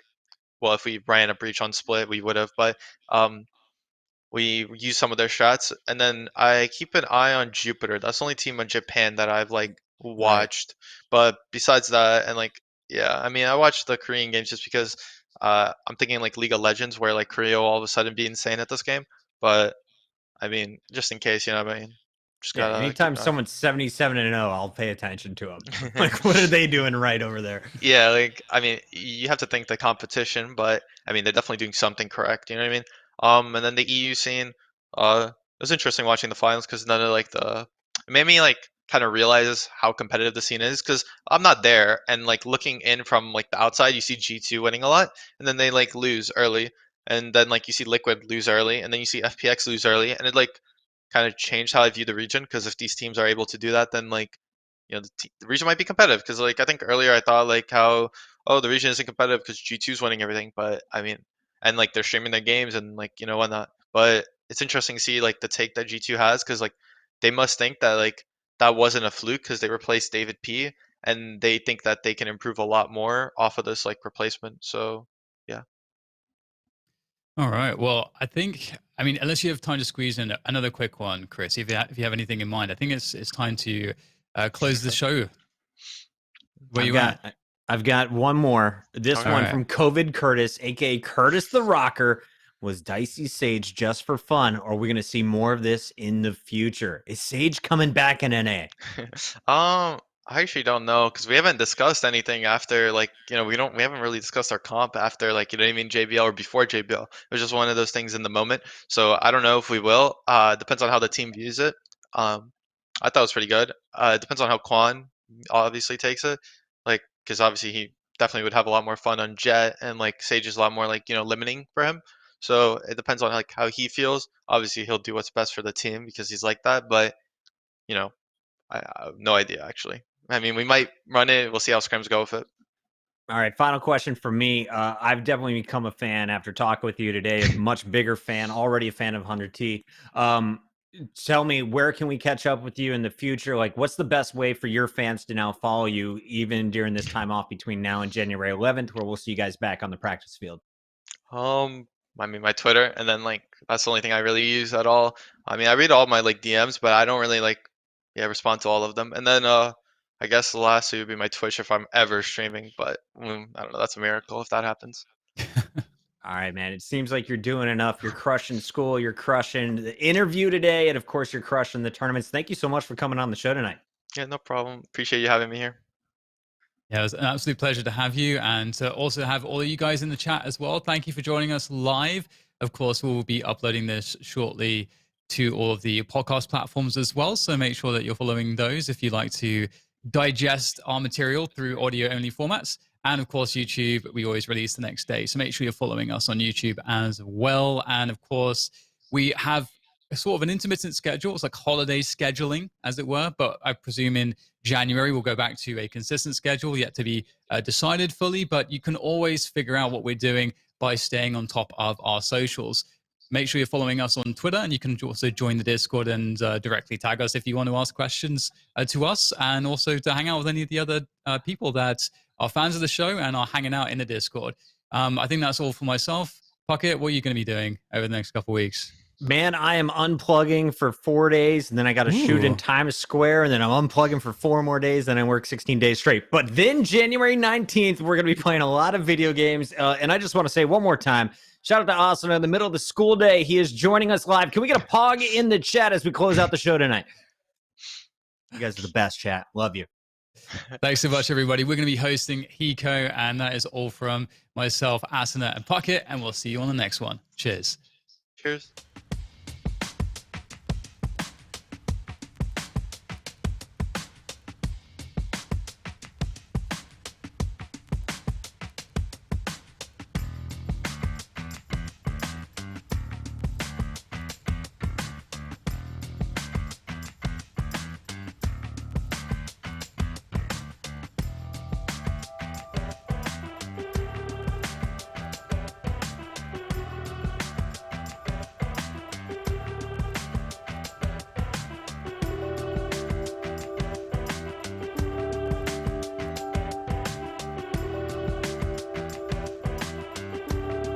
[SPEAKER 1] well, if we ran a breach on Split, we would have, but um, we use some of their strats. And then I keep an eye on Jupiter. That's the only team in Japan that I've like
[SPEAKER 3] Right.
[SPEAKER 1] watched. But besides that, and like yeah, I mean I watch the Korean games just because I'm thinking like League of Legends where like Korea will all of a sudden be insane at this game. But I mean, just in case, what I mean. Just
[SPEAKER 3] Yeah.
[SPEAKER 1] gotta keep
[SPEAKER 3] Anytime
[SPEAKER 1] an eye.
[SPEAKER 3] someone's 77-0, I'll pay attention to them. Like, what are they doing right over there?
[SPEAKER 1] Yeah, like I mean, you have to think the competition, but I mean, they're definitely doing something correct. You know what I mean? And then the EU scene, it was interesting watching the finals because none of like it made me like kind of realize how competitive the scene is because I'm not there, and like looking in from like the outside, you see G2 winning a lot, and then they like lose early, and then like you see Liquid lose early, and then you see FPX lose early, and it like kind of changed how I view the region because if these teams are able to do that, then like the region might be competitive because like I think earlier I thought like how the region isn't competitive because G2's winning everything, but I mean and like they're streaming their games and like whatnot, but it's interesting to see like the take that G2 has because like they must think that like that wasn't a fluke because they replaced David P, and they think that they can improve a lot more off of this like replacement. So yeah.
[SPEAKER 2] All right. Well, I mean, unless you have time to squeeze in another quick one, Chris, if you have anything in mind, I think it's time to close the show. Where
[SPEAKER 3] I've
[SPEAKER 2] you at?
[SPEAKER 3] got I've got one more. This
[SPEAKER 1] All
[SPEAKER 3] one
[SPEAKER 2] right.
[SPEAKER 3] from COVID Curtis, aka Curtis the Rocker. Was Dicey Sage just for fun, or are we going to see more of this in the future? Is Sage coming back in NA?
[SPEAKER 1] I actually don't know because we haven't discussed anything after like we haven't really discussed our comp after like what I mean JBL or before JBL. It was just one of those things in the moment. So I don't know if we will. It depends on how the team views it. Um, I thought it was pretty good. It depends on how Quan obviously takes it, like because obviously he definitely would have a lot more fun on Jet, and like Sage is a lot more like limiting for him. So it depends on like how he feels. Obviously he'll do what's best for the team because he's like that, but you know I have no idea actually. I mean, we might run it. We'll see how scrims go with it.
[SPEAKER 3] All right, final question for me. I've definitely become a fan after talking with you today. A much bigger fan, already a fan of 100T. Tell me, where can we catch up with you in the future? Like, what's the best way for your fans to now follow you, even during this time off between now and January 11th, where we'll see you guys back on the practice field?
[SPEAKER 1] I mean, my Twitter, and then like that's the only thing I really use at all. I mean, I read all my like DMs, but I don't really like, yeah, respond to all of them. And then I guess the last two would be my Twitch if I'm ever streaming, but I don't know. That's a miracle if that happens.
[SPEAKER 3] All right, man. It seems like you're doing enough. You're crushing school. You're crushing the interview today. And of course, you're crushing the tournaments. Thank you so much for coming on the show tonight.
[SPEAKER 1] Yeah, no problem. Appreciate you having me here.
[SPEAKER 2] Yeah, it was an absolute pleasure to have you and to also have all of you guys in the chat as well. Thank you for joining us live. Of course, we'll be uploading this shortly to all of the podcast platforms as well. So make sure that you're following those if you'd like to digest our material through audio only formats. And of course, YouTube, we always release the next day. So make sure you're following us on YouTube as well. And of course, we have a sort of an intermittent schedule. It's like holiday scheduling, as it were. But I presume in January, we'll go back to a consistent schedule, yet to be decided fully. But you can always figure out what we're doing by staying on top of our socials. Make sure you're following us on Twitter, and you can also join the Discord and directly tag us if you want to ask questions to us, and also to hang out with any of the other people that are fans of the show and are hanging out in the Discord. I think that's all for myself. Puckett, what are you going to be doing over the next couple of weeks?
[SPEAKER 3] Man, I am unplugging for 4 days, and then I got to shoot in Times Square, and then I'm unplugging for 4 more days, then I work 16 days straight. But then January 19th, we're going to be playing a lot of video games, and I just want to say one more time, shout out to Asuna in the middle of the school day. He is joining us live. Can we get a pog in the chat as we close out the show tonight? You guys are the best, chat. Love you.
[SPEAKER 2] Thanks so much, everybody. We're going to be hosting Hiko, and that is all from myself, Asuna, and Puckett, and we'll see you on the next one. Cheers.
[SPEAKER 1] Cheers.